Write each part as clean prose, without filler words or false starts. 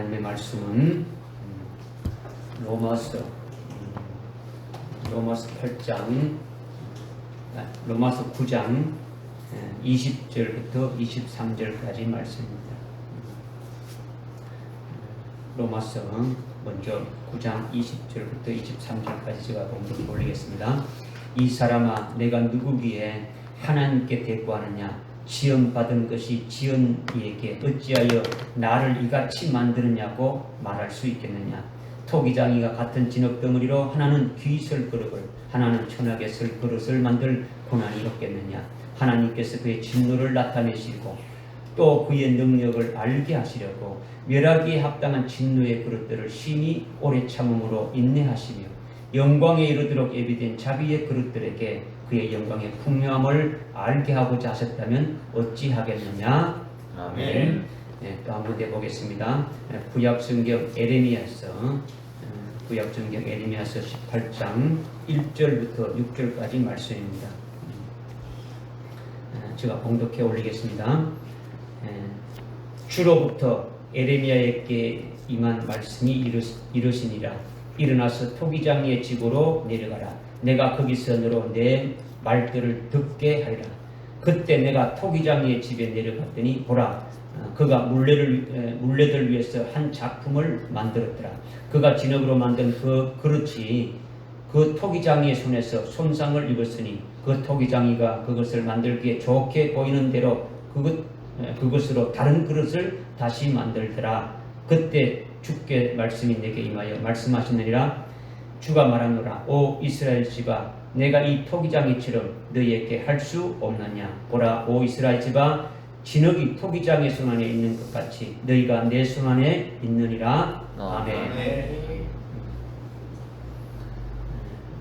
하나님의 말씀은 로마서 8장, 로마서 9장 20절부터 23절까지 말씀입니다. 로마서 먼저 9장 20절부터 23절까지 제가 봉독해 올리겠습니다. 이 사람아, 내가 누구기에 하나님께 대꾸하느냐? 지연받은 것이 지연이에게 어찌하여 나를 이같이 만드느냐고 말할 수 있겠느냐? 토기장이가 같은 진흙덩어리로 하나는 귀설 그릇을, 하나는 천하게 설 그릇을 만들 고난이 없겠느냐? 하나님께서 그의 진노를 나타내시고 또 그의 능력을 알게 하시려고 멸하기에 합당한 진노의 그릇들을 심히 오래 참음으로 인내하시며 영광에 이르도록 예비된 자비의 그릇들에게 그의 영광의 풍요함을 알게 하고자 하셨다면 어찌하겠느냐? 아멘. 또 한 군데 보겠습니다. 구약성경 에레미야서 18장 1절부터 6절까지 말씀입니다. 제가 봉독해 올리겠습니다. 주로부터 에레미야에게 임한 말씀이 이르시니라. 일어나서 토기장이의 집으로 내려가라. 내가 거기서 너로 내 말들을 듣게 하리라. 그때 내가 토기장이의 집에 내려갔더니 보라, 그가 물레들 위해서 한 작품을 만들었더라. 그가 진흙으로 만든 그 그릇이 그 토기장이의 손에서 손상을 입었으니 그 토기장이가 그것을 만들기에 좋게 보이는 대로 그것으로 다른 그릇을 다시 만들더라. 그때 주께 말씀이 내게 임하여 말씀하시느니라. 주가 말하노라. 오 이스라엘 집아, 내가 이 토기장이처럼 너희에게 할 수 없느냐? 보라, 오 이스라엘 집아, 진흙이 토기장의 손 안에 있는 것 같이 너희가 내 손 안에 있느니라. 아멘.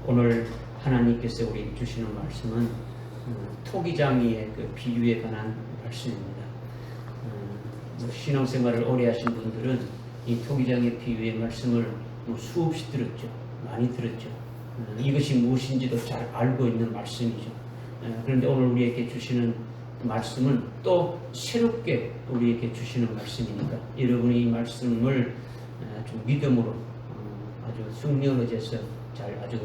오늘 하나님께서 우리 주시는 말씀은 토기장이의 그 비유에 관한 말씀입니다. 신앙생활을 오래 하신 분들은 이 토기장의 비유의 말씀을 수없이 들었죠. 많이 들었죠. 이것이 무엇인지도 잘 알고 있는 말씀이죠. 그런데 오늘 우리에게 주시는 말씀은 또 새롭게 우리에게 주시는 말씀이니까 여러분이 이 말씀을 좀 믿음으로 아주 승려로져서 잘 아주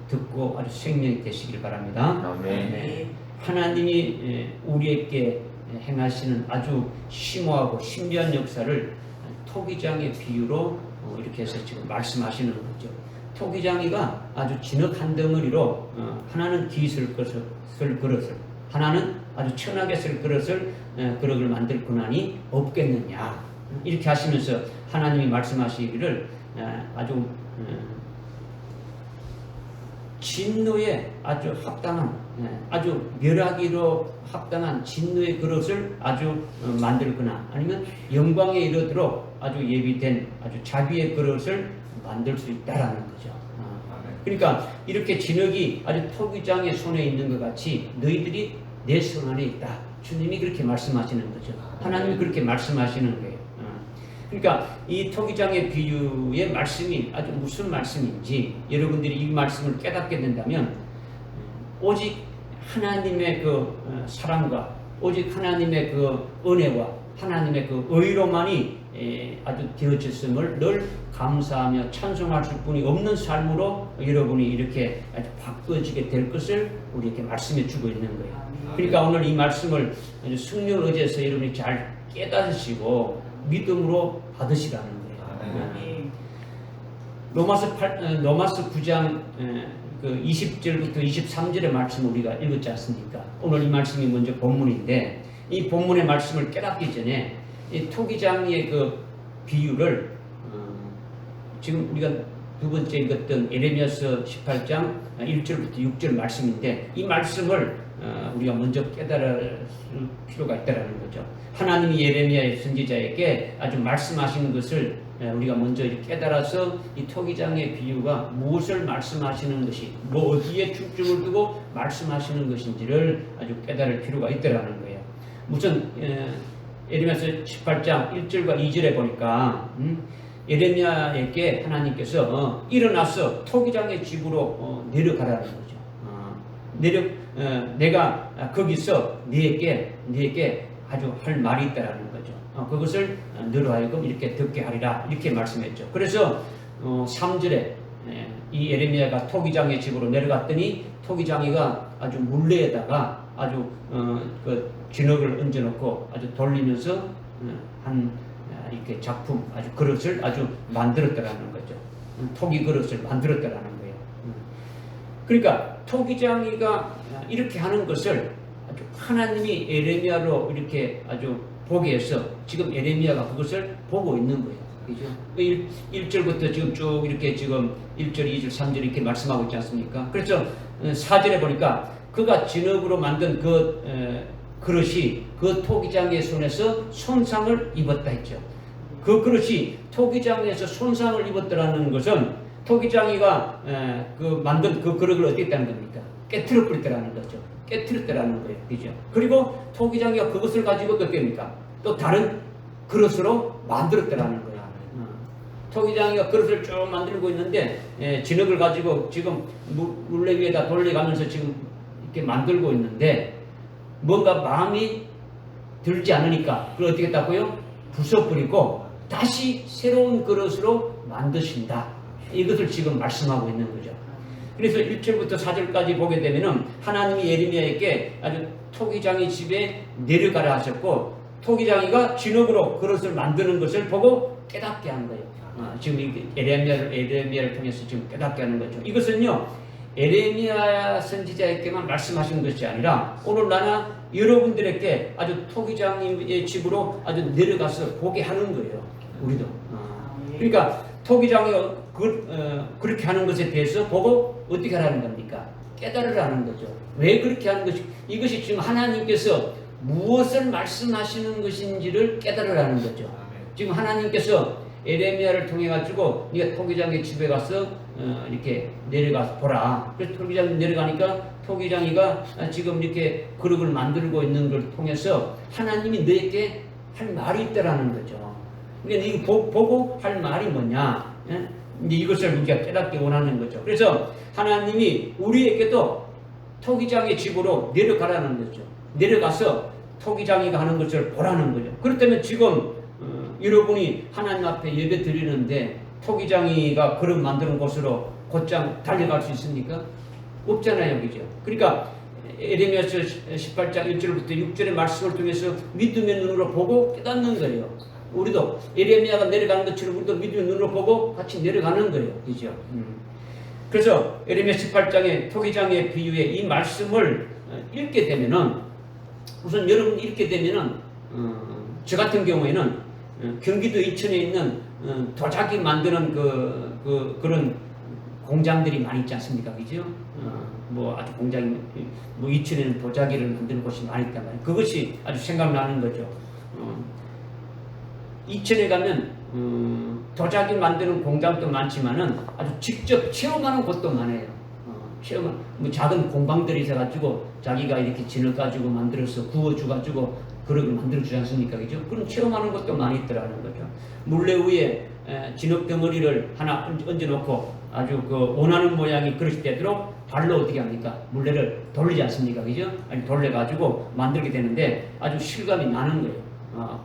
듣고 아주 생명이 되시길 바랍니다. 아멘. 하나님이 우리에게 행하시는 아주 심오하고 신비한 역사를 토기장의 비유로 이렇게 해서 지금 말씀하시는 거죠. 토기장이가 아주 진흙 한 덩어리로 하나는 귀설 그릇을, 하나는 아주 천하게 쓸 그릇을 만들 고난이 없겠느냐, 이렇게 하시면서 하나님이 말씀하시기를 아주 진노에 아주 합당한, 아주 멸하기로 합당한 진노의 그릇을 아주 만들거나 아니면 영광에 이르도록 아주 예비된 아주 자비의 그릇을 만들 수 있다라는 거죠. 그러니까 이렇게 진흙이 아주 토기장의 손에 있는 것 같이 너희들이 내 손 안에 있다. 주님이 그렇게 말씀하시는 거죠. 하나님이 그렇게 말씀하시는 거예요. 그러니까 이 토기장의 비유의 말씀이 아주 무슨 말씀인지 여러분들이 이 말씀을 깨닫게 된다면 오직 하나님의 그 사랑과 오직 하나님의 그 은혜와 하나님의 그 의로만이 아주 되어졌음을 늘 감사하며 찬송할 수뿐이 없는 삶으로 여러분이 이렇게 아주 바꿔지게 될 것을 우리에게 말씀해 주고 있는 거예요. 그러니까 오늘 이 말씀을 아주 승려 의지해서 여러분이 잘 깨닫으시고 믿음으로 받으시라는 거예요. 로마서 9장 그 20절부터 23절의 말씀을 우리가 읽었지 않습니까? 오늘 이 말씀이 먼저 본문인데 이 본문의 말씀을 깨닫기 전에 이 토기장이의 그 비유를 지금 우리가 두 번째 읽었던 에레미야서 18장 1절부터 6절 말씀인데 이 말씀을 우리가 먼저 깨달을 필요가 있다는 거죠. 하나님이 예레미야의 선지자에게 아주 말씀하시는 것을 우리가 먼저 깨달아서 이 토기장의 비유가 무엇을 말씀하시는 것이, 뭐 어디에 중점을 두고 말씀하시는 것인지를 아주 깨달을 필요가 있다는 거예요. 무슨 예레미야서 18장 1절과 2절에 보니까 예레미야에게 하나님께서 일어나서 토기장의 집으로 내려가라는 거죠. 내가 거기서 네게 아주 할 말이 있다라는 거죠. 그것을 너로 하여금 이렇게 듣게 하리라 이렇게 말씀했죠. 그래서 3절에 이 예레미야가 토기장의 집으로 내려갔더니 토기장이가 아주 물레에다가 아주 그 진흙을 얹어놓고 아주 돌리면서 한 이렇게 작품 아주 그릇을 아주 만들었다라는 거죠. 토기 그릇을 만들었다라는 거예요. 그러니까 토기장이가 이렇게 하는 것을 아주 하나님이 예레미야로 이렇게 아주 보게 해서 지금 예레미야가 그것을 보고 있는 거예요. 그죠? 1절부터 지금 쭉 이렇게 지금 1절, 2절, 3절 이렇게 말씀하고 있지 않습니까? 그래서 4절에 보니까 그가 진흙으로 만든 그 그릇이 그 토기장의 손에서 손상을 입었다 했죠. 그 그릇이 토기장에서 손상을 입었다는 것은 토기장이가 그 만든 그 그릇을 어떻게 했다는 겁니까? 깨트려 버렸다는 거죠. 깨트렸다는 거예요. 그죠? 그리고 토기장이가 그것을 가지고 어떻게 합니까? 또 다른 그릇으로 만들었다는 거예요. 토기장이가 그릇을 쭉 만들고 있는데 진흙을 가지고 지금 물레 위에다 돌려가면서 지금 이렇게 만들고 있는데 뭔가 마음이 들지 않으니까 그걸 어떻게 했다고요? 부숴버리고 다시 새로운 그릇으로 만드신다. 이것을 지금 말씀하고 있는 거죠. 그래서 1절부터 4절까지 보게 되면은 하나님이 예레미야에게 아주 토기장이 집에 내려가라 하셨고 토기장이가 진흙으로 그릇을 만드는 것을 보고 깨닫게 한 거예요. 지금 에레미야를 통해서 지금 깨닫게 하는 거죠. 이것은요 에레미야 선지자에게만 말씀하신 것이 아니라 오늘 나나 여러분들에게 아주 토기장의 집으로 아주 내려가서 보게 하는 거예요. 우리도. 그러니까 토기장이 그렇게 하는 것에 대해서 보고 어떻게 하라는 겁니까? 깨달으라는 거죠. 왜 그렇게 하는 것이 이것이 지금 하나님께서 무엇을 말씀하시는 것인지를 깨달으라는 거죠. 지금 하나님께서 에레미야를 통해 가지고 네가 토기장의 집에 가서 이렇게 내려가서 보라. 그래서 토기장이 내려가니까 토기장이가 지금 이렇게 그릇을 만들고 있는 걸 통해서 하나님이 너에게 할 말이 있다라는 거죠. 그러니까 이거 보고 할 말이 뭐냐? 이제 이것을 우리가 깨닫기 원하는 거죠. 그래서 하나님이 우리에게도 토기장의 집으로 내려가라는 거죠. 내려가서 토기장이가 하는 것을 보라는 거죠. 그렇다면 지금 여러분이 하나님 앞에 예배 드리는데 토기장이가 그릇 만드는 곳으로 곧장 달려갈 수 있습니까? 없잖아요. 그죠? 그러니까 에레미야서 18장 1절부터 6절의 말씀을 통해서 믿음의 눈으로 보고 깨닫는 거예요. 우리도 에레미야가 내려가는 것처럼 우리도 믿음의 눈으로 보고 같이 내려가는 거예요. 그죠? 그래서 에레미야 18장의 토기장의 비유에 이 말씀을 읽게 되면은 우선 여러분 읽게 되면은 저 같은 경우에는 경기도 이천에 있는 도자기 만드는 그런 공장들이 많이 있지 않습니까? 그죠? 뭐 아주 공장이 뭐 이천에는 도자기를 만드는 곳이 많이 있단 말이에요. 그것이 아주 생각나는 거죠. 이천에 가면 도자기 만드는 공장도 많지만은 아주 직접 체험하는 곳도 많아요. 체험은 뭐 작은 공방들이 있어가지고 자기가 이렇게 진을 가지고 만들어서 구워줘가지고 그릇을 만들어주지 않습니까? 그죠? 그런 체험하는 것도 많이 있더라는 거죠. 물레 위에 진흙 덩어리를 하나 얹어놓고 아주 그 원하는 모양이 그릇이 되도록 발로 어떻게 합니까? 물레를 돌리지 않습니까? 그죠? 아니 돌려가지고 만들게 되는데 아주 실감이 나는 거예요.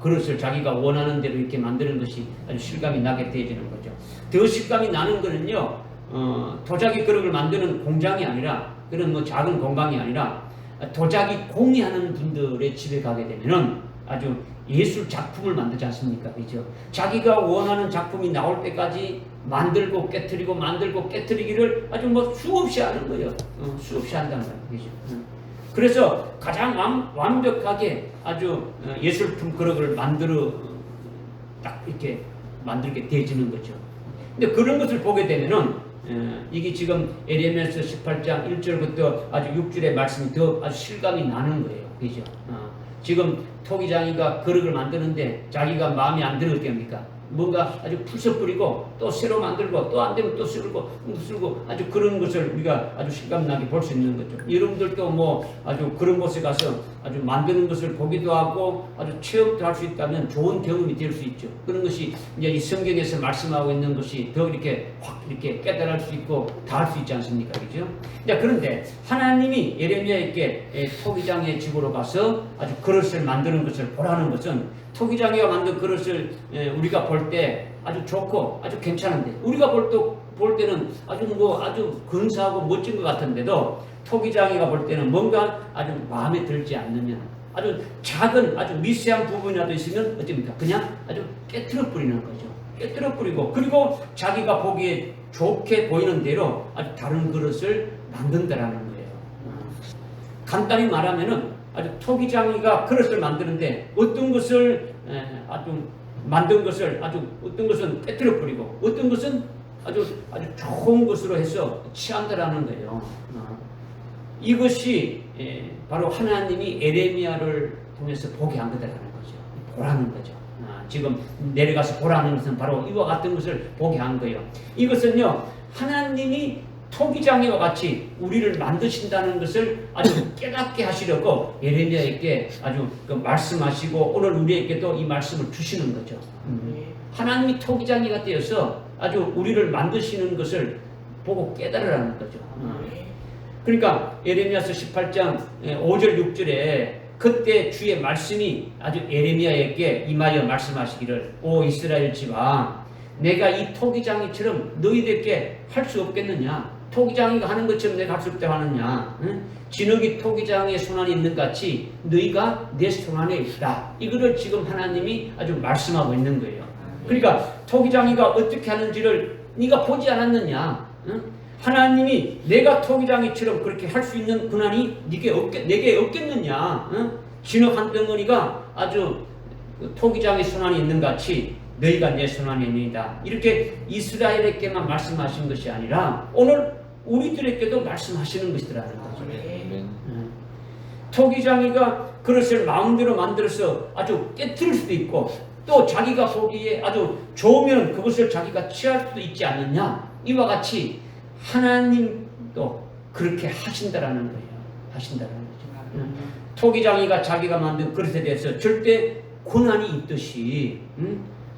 그릇을 자기가 원하는 대로 이렇게 만드는 것이 아주 실감이 나게 되어지는 거죠. 더 실감이 나는 거는요, 도자기 그릇을 만드는 공장이 아니라 그런 뭐 작은 공방이 아니라 도자기 공예하는 분들의 집에 가게 되면은 아주 예술 작품을 만들지 않습니까? 그죠? 자기가 원하는 작품이 나올 때까지 만들고 깨트리고 만들고 깨트리기를 아주 뭐 수없이 하는 거예요. 수없이 한다는 거예요. 그죠? 그래서 가장 완벽하게 아주 예술품 그릇을 딱 이렇게 만들게 되어지는 거죠. 근데 그런 것을 보게 되면은 이게 지금 에레미야서 18장 1절부터 아주 6절의 말씀이 더 아주 실감이 나는 거예요. 그죠? 지금 토기장이가 그릇을 만드는데 자기가 마음에 안 들어 어떻게 합니까? 뭔가 아주 부숴버리고 또 새로 만들고 또 안 되면 또 쓰고 아주 그런 것을 우리가 아주 실감나게 볼 수 있는 거죠. 여러분들도 뭐 아주 그런 곳에 가서 아주 만드는 것을 보기도 하고 아주 체험도 할 수 있다면 좋은 경험이 될 수 있죠. 그런 것이 이제 이 성경에서 말씀하고 있는 것이 더 이렇게 확 이렇게 깨달을 수 있고 다 할 수 있지 않습니까? 그죠? 자, 그런데 하나님이 예레미야에게 토기장의 집으로 가서 아주 그릇을 만드는 것을 보라는 것은 토기장이가 만든 그릇을 우리가 볼 때 아주 좋고 아주 괜찮은데, 우리가 볼 때는 아주 근사하고 멋진 것 같은데도 토기장이가 볼 때는 뭔가 아주 마음에 들지 않으면, 아주 작은 아주 미세한 부분이라도 있으면 어떻습니까? 그냥 아주 깨트려 뿌리는 거죠. 깨트려 뿌리고, 그리고 자기가 보기에 좋게 보이는 대로 아주 다른 그릇을 만든다라는 거예요. 간단히 말하면은 아주 토기장이가 그릇을 만드는데 어떤 것을 만든 것을 어떤 것은 깨트려 뿌리고 어떤 것은 아주 좋은 것으로 해서 취한다라는 거예요. 이것이 바로 하나님이 에레미야를 통해서 보게 한 거다라는 거죠. 보라는 거죠. 지금 내려가서 보라는 것은 바로 이와 같은 것을 보게 한 거예요. 이것은요, 하나님이 토기장이와 같이 우리를 만드신다는 것을 아주 깨닫게 하시려고 에레미야에게 아주 말씀하시고 오늘 우리에게도 이 말씀을 주시는 거죠. 하나님이 토기장이가 되어서 아주 우리를 만드시는 것을 보고 깨달으라는 거죠. 그러니까 에레미야서 18장 5절 6절에 그때 주의 말씀이 아주 에레미야에게 임하여 말씀하시기를, 오 이스라엘 집아, 내가 이 토기장이처럼 너희들에게 할 수 없겠느냐? 토기장이가 하는 것처럼 내가 할 수 없다고 하느냐? 응? 진흙이 토기장의 손안에 있는 같이 너희가 내 손안에 있다. 이거를 지금 하나님이 아주 말씀하고 있는 거예요. 그러니까 토기장이가 어떻게 하는지를 네가 보지 않았느냐? 응? 하나님이 내가 토기장이처럼 그렇게 할 수 있는 권한이 내게 없겠느냐? 응? 진흙 한 덩어리가 아주 토기장의 손안에 있는 같이 너희가 내 손안에 있느니라. 이렇게 이스라엘에게만 말씀하신 것이 아니라 오늘 우리들에게도 말씀하시는 것이라는 거죠. 토기장이가 그릇을 마음대로 만들어서 아주 깨트릴 수도 있고, 또 자기가 보기에 아주 좋으면 그것을 자기가 취할 수도 있지 않느냐? 이와 같이 하나님도 그렇게 하신다라는 거예요. 하신다라는 거죠. 토기장이가 자기가 만든 그릇에 대해서 절대 권한이 있듯이,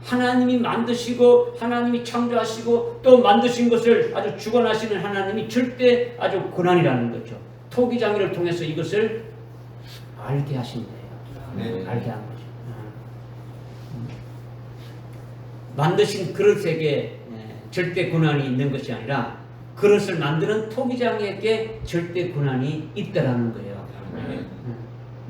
하나님이 만드시고 하나님이 창조하시고 또 만드신 것을 아주 주관하시는 하나님이 절대 아주 권한이라는 거죠. 토기장이를 통해서 이것을 알게 하신 거예요. 알게 한 거죠. 만드신 그릇에게 절대 권한이 있는 것이 아니라 그릇을 만드는 토기장에게 절대 권한이 있다라는 거예요.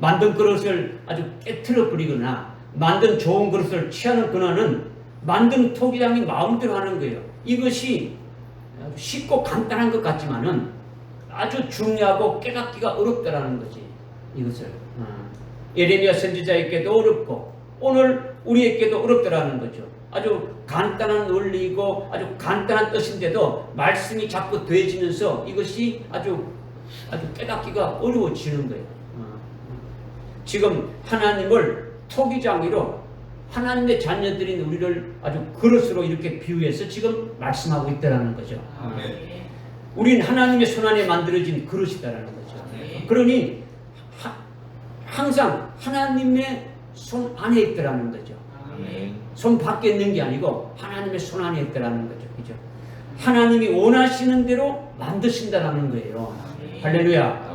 만든 그릇을 아주 깨트려 버리거나 만든 좋은 그릇을 취하는 권한은 만든 토기장이 마음대로 하는 거예요. 이것이 쉽고 간단한 것 같지만은 아주 중요하고 깨닫기가 어렵다라는 거지. 이것을 예레미야 선지자에게도 어렵고 오늘 우리에게도 어렵다라는 거죠. 아주 간단한 원리이고 아주 간단한 뜻인데도 말씀이 자꾸 더해지면서 이것이 아주 깨닫기가 어려워지는 거예요. 지금 하나님을 토기장이로 하나님의 자녀들인 우리를 아주 그릇으로 이렇게 비유해서 지금 말씀하고 있다라는 거죠. 우린 하나님의 손안에 만들어진 그릇이다라는 거죠. 그러니 항상 하나님의 손 안에 있다라는 거죠. 손 밖에 있는 게 아니고 하나님의 손 안에 있다라는 거죠. 그죠? 하나님이 원하시는 대로 만드신다라는 거예요. 할렐루야.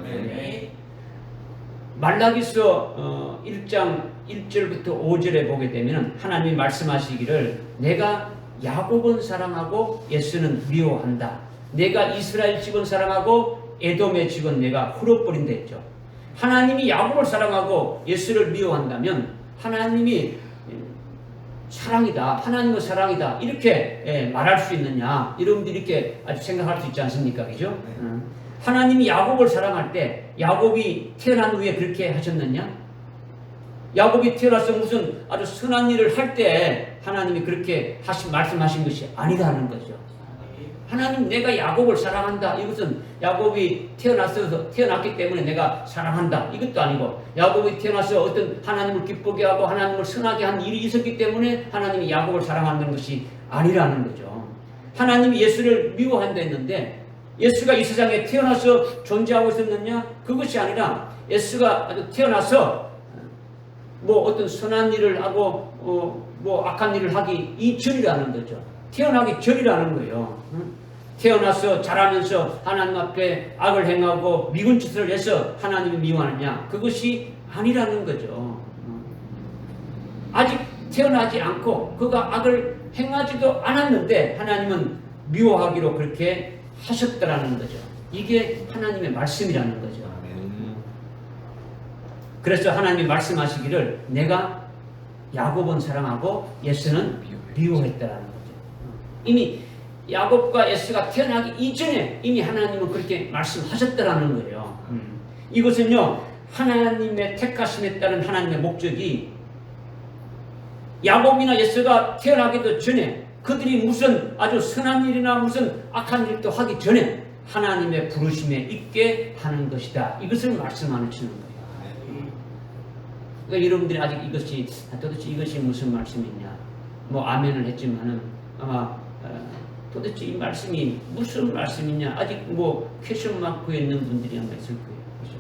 말라기서 1장 1절부터 5절에 보게 되면 하나님이 말씀하시기를, 내가 야곱은 사랑하고 에서는 미워한다. 내가 이스라엘 집은 사랑하고 에돔의 집은 내가 훌어버린다 했죠. 하나님이 야곱을 사랑하고 에서를 미워한다면 하나님이 사랑이다, 하나님은 사랑이다, 이렇게 말할 수 있느냐? 여러분들이 이렇게 아주 생각할 수 있지 않습니까? 그죠? 하나님이 야곱을 사랑할 때 야곱이 태어난 후에 그렇게 하셨느냐? 야곱이 태어나서 무슨 아주 선한 일을 할 때 하나님이 그렇게 말씀하신 것이 아니라는 거죠. 하나님, 내가 야곱을 사랑한다, 이것은 야곱이 태어났기 때문에 내가 사랑한다, 이것도 아니고, 야곱이 태어나서 어떤 하나님을 기쁘게 하고 하나님을 선하게 한 일이 있었기 때문에 하나님이 야곱을 사랑하는 것이 아니라는 거죠. 하나님이 예수를 미워한다 했는데 예수가 이 세상에 태어나서 존재하고 있었느냐? 그것이 아니라 예수가 태어나서 뭐 어떤 선한 일을 하고 뭐 악한 일을 하기 이전이라는 거죠. 태어나기 전이라는 거예요. 태어나서 자라면서 하나님 앞에 악을 행하고 미운 짓을 해서 하나님이 미워하느냐? 그것이 아니라는 거죠. 아직 태어나지 않고 그가 악을 행하지도 않았는데 하나님은 미워하기로 그렇게 하셨다라는 거죠. 이게 하나님의 말씀이라는 거죠. 그래서 하나님이 말씀하시기를 내가 야곱은 사랑하고 에서는 미워했다라는 거죠. 이미 야곱과 에서가 태어나기 이전에 이미 하나님은 그렇게 말씀하셨다라는 거예요. 이것은요, 하나님의 택하심에 따른 하나님의 목적이 야곱이나 에서가 태어나기도 전에 그들이 무슨 아주 선한 일이나 무슨 악한 일도 하기 전에 하나님의 부르심에 있게 하는 것이다. 이것을 말씀하시는 거예요. 그러니까 여러분들이 아직 이것이 도대체 이것이 무슨 말씀이냐 뭐 아멘을 했지만은 아마 도대체 이 말씀이 무슨 말씀이냐 아직 뭐 퀘션 마크에 있는 분들이 아마 있을 거예요. 그렇죠?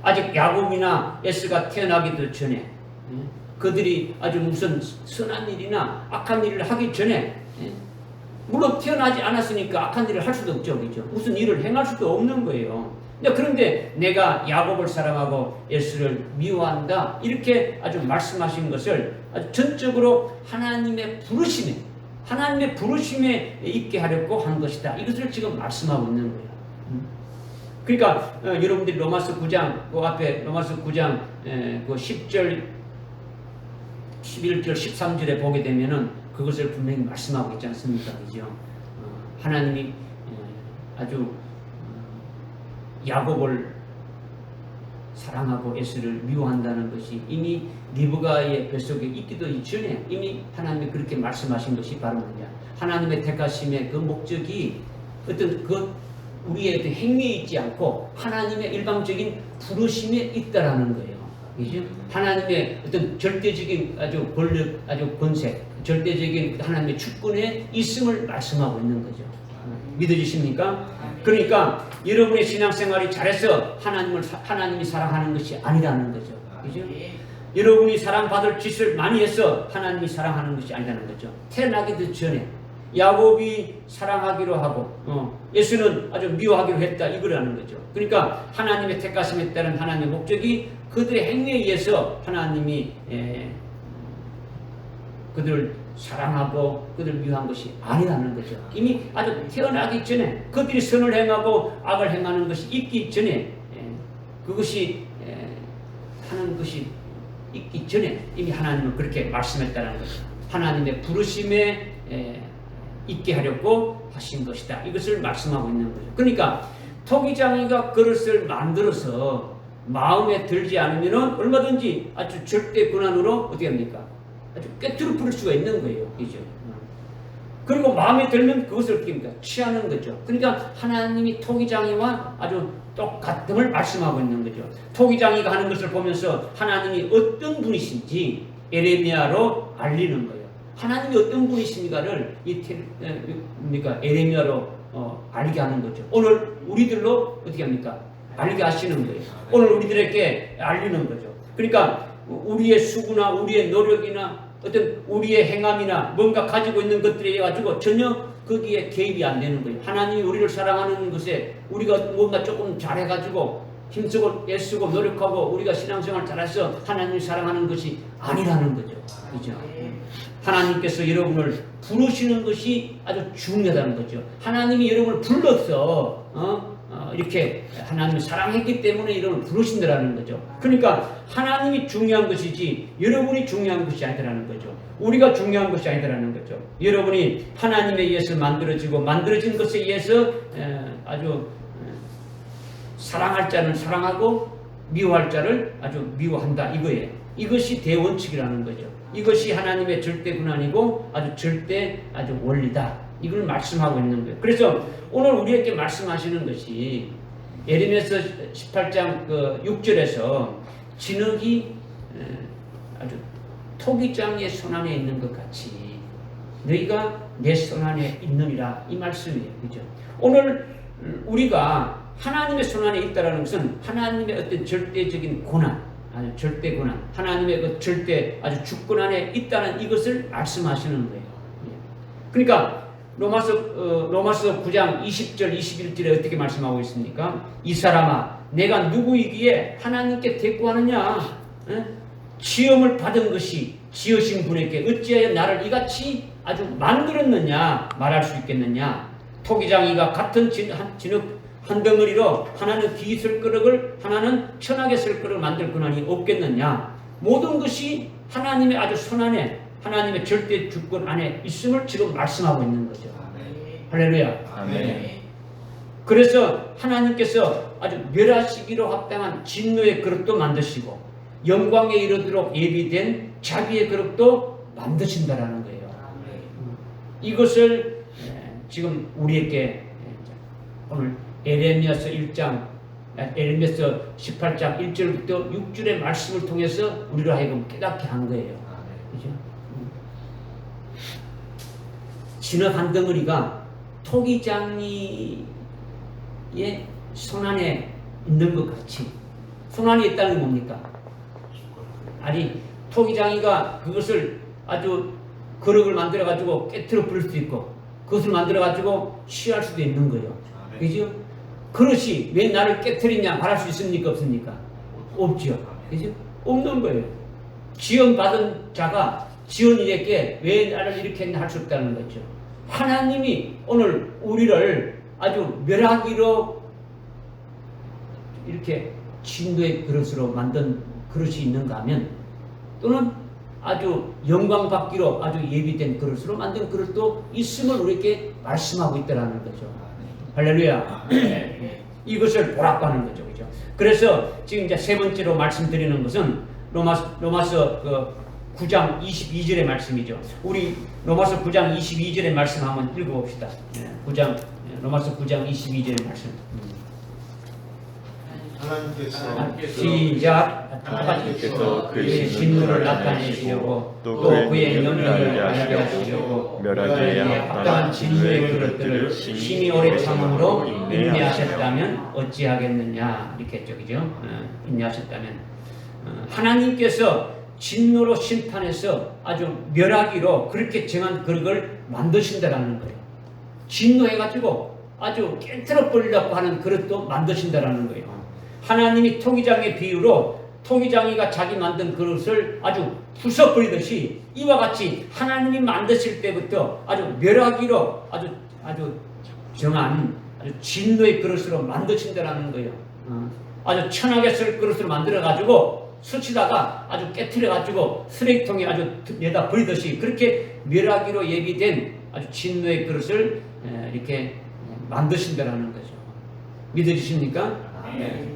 아직 야곱이나 에스가 태어나기도 전에 그들이 아주 무슨 선한 일이나 악한 일을 하기 전에 물론 태어나지 않았으니까 악한 일을 할 수도 없죠. 그렇죠? 무슨 일을 행할 수도 없는 거예요. 그런데 내가 야곱을 사랑하고 에스를 미워한다 이렇게 아주 말씀하신 것을 아주 전적으로 하나님의 부르심에 있게 하려고 한 것이다. 이것을 지금 말씀하고 있는 거예요. 그러니까 여러분들이 로마서 9장 그 앞에 로마서 9장 그 10절 11절 13절에 보게 되면은 그것을 분명히 말씀하고 있지 않습니까? 그죠? 하나님이 아주 야곱을 사랑하고 에스를 미워한다는 것이 이미 리브가의 뱃속에 있기도 이전에 이미 하나님이 그렇게 말씀하신 것이 바로 뭐냐? 하나님의 택하심의 그 목적이 어떤 그 우리의 어떤 행위에 있지 않고 하나님의 일방적인 부르심에 있다라는 거예요. 그죠? 하나님의 어떤 절대적인 아주 권력, 아주 권세, 절대적인 하나님의 주권에 있음을 말씀하고 있는 거죠. 믿어지십니까? 그러니까 여러분의 신앙생활이 잘해서 하나님이 사랑하는 것이 아니라는 거죠. 그죠? 여러분이 사랑받을 짓을 많이 해서 하나님이 사랑하는 것이 아니라는 거죠. 태어나기도 전에 야곱이 사랑하기로 하고 예수는 아주 미워하기로 했다 이거라는 거죠. 그러니까 하나님의 택하심에 따른 하나님의 목적이 그들의 행위에 의해서 하나님이 그들을 사랑하고 그들을 미워한 것이 아니라는 거죠. 이미 아주 태어나기 전에 그들이 선을 행하고 악을 행하는 것이 있기 전에 그것이 하는 것이 있기 전에 이미 하나님은 그렇게 말씀했다는 거죠. 하나님의 부르심에 있게 하려고 하신 것이다. 이것을 말씀하고 있는 거죠. 그러니까 토기장이가 그릇을 만들어서 마음에 들지 않으면 얼마든지 아주 절대 권한으로 어떻게 합니까? 아주 꿰뚫어 부를 수가 있는 거예요. 그죠? 그리고 마음에 들면 그것을 어떻게 합니까? 취하는 거죠. 그러니까 하나님이 토기장이와 아주 똑같음을 말씀하고 있는 거죠. 토기장이가 하는 것을 보면서 하나님이 어떤 분이신지 에레미야로 알리는 거예요. 하나님이 어떤 분이신가를 에레미야로 알게 하는 거죠. 오늘 우리들로 어떻게 합니까? 알게 하시는 거예요. 오늘 우리들에게 알리는 거죠. 그러니까 우리의 수고나 우리의 노력이나 어떤 우리의 행함이나 뭔가 가지고 있는 것들에 가지고 전혀 거기에 개입이 안 되는 거예요. 하나님이 우리를 사랑하는 것에 우리가 뭔가 조금 잘해가지고 힘쓰고 애쓰고 노력하고 우리가 신앙생활 잘해서 하나님을 사랑하는 것이 아니라는 거죠. 그죠? 하나님께서 여러분을 부르시는 것이 아주 중요하다는 거죠. 하나님이 여러분을 불러서 이렇게 하나님을 사랑했기 때문에 여러분을 부르신다라는 거죠. 그러니까 하나님이 중요한 것이지 여러분이 중요한 것이 아니라는 거죠. 우리가 중요한 것이 아니라는 거죠. 여러분이 하나님에 의해서 만들어진 것에 의해서 아주 사랑할 자는 사랑하고 미워할 자를 아주 미워한다 이거예요. 이것이 대원칙이라는 거죠. 이것이 하나님의 절대 권한이고 아주 원리다. 이걸 말씀하고 있는 거예요. 그래서 오늘 우리에게 말씀하시는 것이 예레미야서 18장 6절에서 진흙이 아주 토기장의 손 안에 있는 것 같이 너희가 내 손 안에 있느니라 이 말씀이에요. 그죠? 오늘 우리가 하나님의 손 안에 있다는 것은 하나님의 어떤 절대적인 권한, 아주 절대 권한, 하나님의 그 절대 아주 주권 안에 있다는 이것을 말씀하시는 거예요. 그러니까 로마서 9장 20절 21절에 어떻게 말씀하고 있습니까? 이 사람아 내가 누구이기에 하나님께 대꾸하느냐? 시험을 받은 것이 지으신 분에게 어찌하여 나를 이같이 아주 만들었느냐 말할 수 있겠느냐. 토기장이가 같은 진흙 한 덩어리로 하나는 귀 쓸 그릇을 하나는 천하게 쓸 그릇을 만들 권한이 없겠느냐. 모든 것이 하나님의 아주 손안에 하나님의 절대 주권 안에 있음을 지금 말씀하고 있는 거죠. 할렐루야. 아멘. 그래서 하나님께서 아주 멸하시기로 합당한 진노의 그릇도 만드시고 영광에 이르도록 예비된 자비의 그릇도 만드신다라는 거예요. 이것을 지금 우리에게 오늘 에레미야서 18장 1절부터 6절의 말씀을 통해서 우리로 하여금 깨닫게 한 거예요. 그죠? 진흙 한 덩어리가 토기장이의 손안에 있는 것 같이, 손안에 있다는 게 뭡니까? 아니, 토기장이가 그것을 아주 그릇을 만들어 가지고 깨트려 부릴 수도 있고 그것을 만들어 가지고 취할 수도 있는 거예요. 그죠? 그릇이 왜 나를 깨트리냐 말할 수 있습니까? 없습니까? 없죠. 그죠? 없는 거예요. 지원받은 자가 지원인에게 왜 나를 이렇게 했나 할 수 없다는 거죠. 하나님이 오늘 우리를 아주 멸하기로 이렇게 진노의 그릇으로 만든 그릇이 있는가 하면, 또는 아주 영광 받기로 아주 예비된 그릇으로 만든 그릇도 있음을 우리에게 말씀하고 있다는 거죠. 할렐루야. 이것을 보라고 하는 거죠. 그죠? 그래서 지금 이제 세 번째로 말씀드리는 것은 로마서 9장 22절의 말씀이죠. 우리 로마서 9장 22절의 말씀 한번 읽어봅시다. 로마서 9장 22절의 말씀. 시작. 하나님께서 그의 진노를 나타내시려고 또 그의 명령을 알게 하시려고 멸하기에 합당한 진노의 그릇들을 심히 오래 참음으로 인내하셨다면 어찌하겠느냐 이렇게 했죠. 그죠? 인내하셨다면 하나님께서 진노로 심판해서 아주 멸하기로 그렇게 정한 그릇을 만드신다라는 거예요. 진노해가지고 아주 깨트려 버리려고 하는 그릇도 만드신다라는 거예요. 하나님이 토기장의 비유로 토기장이가 자기 만든 그릇을 아주 부숴버리듯이 이와 같이 하나님이 만드실 때부터 아주 멸하기로 아주 정한 아주 진노의 그릇으로 만드신다라는 거예요. 아주 천하게 쓸 그릇으로 만들어가지고 스치다가 아주 깨트려가지고 쓰레기통에 아주 내다 버리듯이 그렇게 멸하기로 예비된 아주 진노의 그릇을 이렇게 만드신다라는 거죠. 믿어지십니까? 네.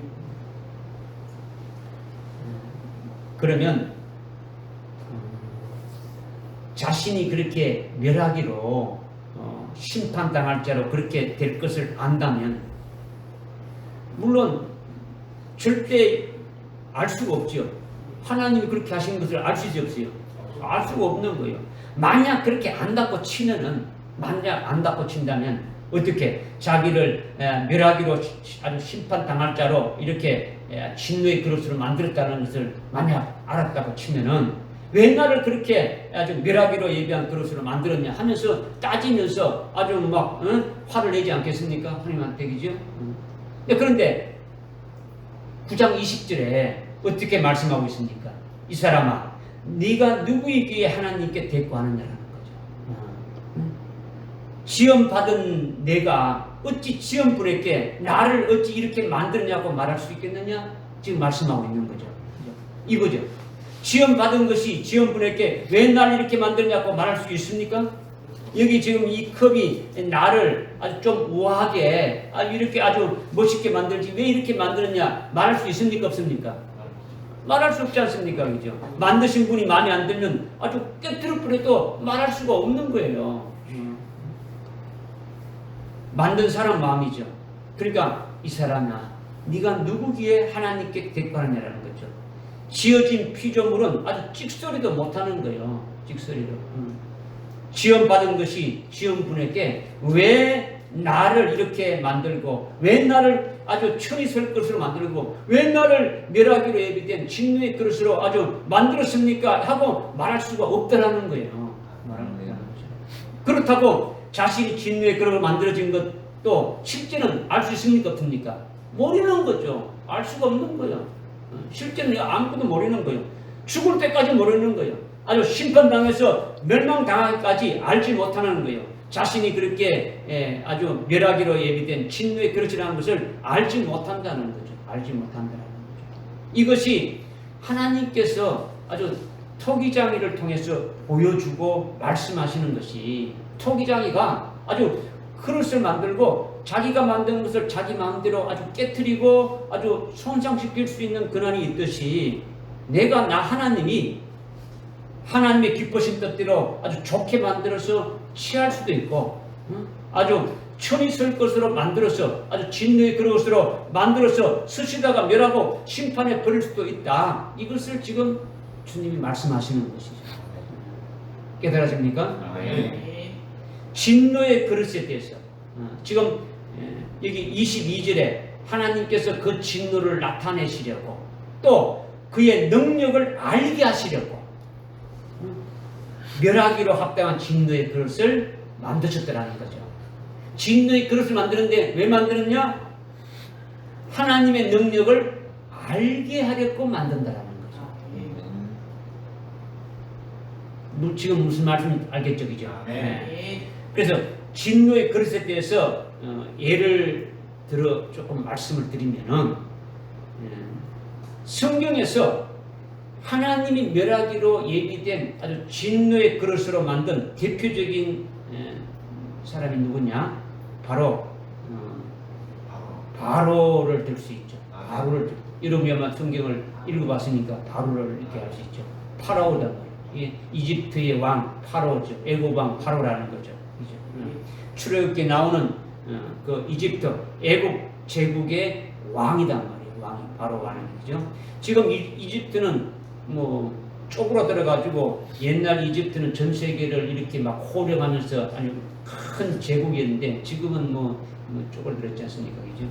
그러면 자신이 그렇게 멸하기로 심판당할 자로 그렇게 될 것을 안다면, 물론 절대 알 수가 없죠. 하나님이 그렇게 하신 것을 알 수 없어요. 알 수가 없는 거예요. 만약 그렇게 안다고 치면은, 만약 안다고 친다면 어떻게 자기를 멸하기로 아주 심판당할 자로 이렇게 진노의 그릇으로 만들었다는 것을 만약 알았다고 치면은 왜 나를 그렇게 아주 멸하기로 예비한 그릇으로 만들었냐 하면서 따지면서 아주 막 화를 내지 않겠습니까? 하나님한테. 그죠? 그런데 9장 20절에 어떻게 말씀하고 있습니까? 이 사람아, 네가 누구이기에 하나님께 대꾸하느냐라는 거죠. 지원받은 내가 어찌 지원분에게 나를 어찌 이렇게 만들냐고 말할 수 있겠느냐? 지금 말씀하고 있는 거죠. 이거죠. 지원받은 것이 지원분에게 왜 나를 이렇게 만들냐고 말할 수 있습니까? 여기 지금 이 컵이 나를 아주 좀 우아하게 이렇게 아주 멋있게 만들지 왜 이렇게 만들었냐 말할 수 있습니까? 없습니까? 말할 수 없지 않습니까? 그죠? 만드신 분이 마음에 안 들면 아주 깨트릴 뻔해도 말할 수가 없는 거예요. 만든 사람 마음이죠. 그러니까 이 사람아, 네가 누구기에 하나님께 대꾸하느냐라는 거죠. 지어진 피조물은 아주 찍소리도 못하는 거예요. 찍소리도. 지원받은 것이 지원분에게 왜 나를 이렇게 만들고 왜 나를 아주 천이 설 것으로 만들고 왜 나를 멸하기로 예비된 진노의 그릇으로 아주 만들었습니까? 하고 말할 수가 없다라는 거예요. 말하는 거예요. 그렇다고 자신이 진노의 그릇을 만들어진 것도 실제는 알 수 있습니까? 없습니까? 모르는 거죠. 알 수가 없는 거예요. 실제는 아무것도 모르는 거예요. 죽을 때까지 모르는 거예요. 아주 심판당해서 멸망당하기까지 알지 못하는 거예요. 자신이 그렇게 아주 멸하기로 예비된 진노의 그릇이라는 것을 알지 못한다는 거죠. 알지 못한다는 거죠. 이것이 하나님께서 아주 토기장이를 통해서 보여주고 말씀하시는 것이, 토기장이가 아주 그릇을 만들고 자기가 만든 것을 자기 마음대로 아주 깨트리고 아주 손상시킬 수 있는 권한이 있듯이, 내가 나 하나님이 하나님의 기쁘신 뜻대로 아주 좋게 만들어서 취할 수도 있고, 아주 천이 설 것으로 만들어서 아주 진노의 그릇으로 만들어서 스시다가 멸하고 심판에 버릴 수도 있다. 이것을 지금 주님이 말씀하시는 것이죠. 깨달아집니까? 진노의 그릇에 대해서 지금 여기 22절에 하나님께서 그 진노를 나타내시려고, 또 그의 능력을 알게 하시려고 멸하기로 합당한 진노의 그릇을 만드셨다는 거죠. 진노의 그릇을 만드는데 왜 만드느냐? 하나님의 능력을 알게 하려고 만든다라는 거죠. 지금 무슨 말씀 알겠죠, 그죠? 네. 그래서 진노의 그릇에 대해서 예를 들어 조금 말씀을 드리면은, 성경에서 하나님이 멸하기로 예비된 아주 진노의 그릇으로 만든 대표적인 사람이 누구냐? 바로 바로를 들 수 있죠. 바로를 여러분이 아마 성경을 읽어봤으니까 바로를 이렇게 알 수 있죠. 파라오다 말이에요. 이집트의 왕 파로죠. 애굽 왕 파로라는 거죠. 출애굽기에 나오는 그 이집트 애굽 제국의 왕이단 말이에요. 왕이 바로 왕이 거죠. 지금 이집트는 뭐 쪼그라들어 가지고, 옛날 이집트는 전 세계를 이렇게 막 호령하면서 아주 큰 제국이었는데 지금은 뭐 쪼그라들었지 않습니까? 그죠?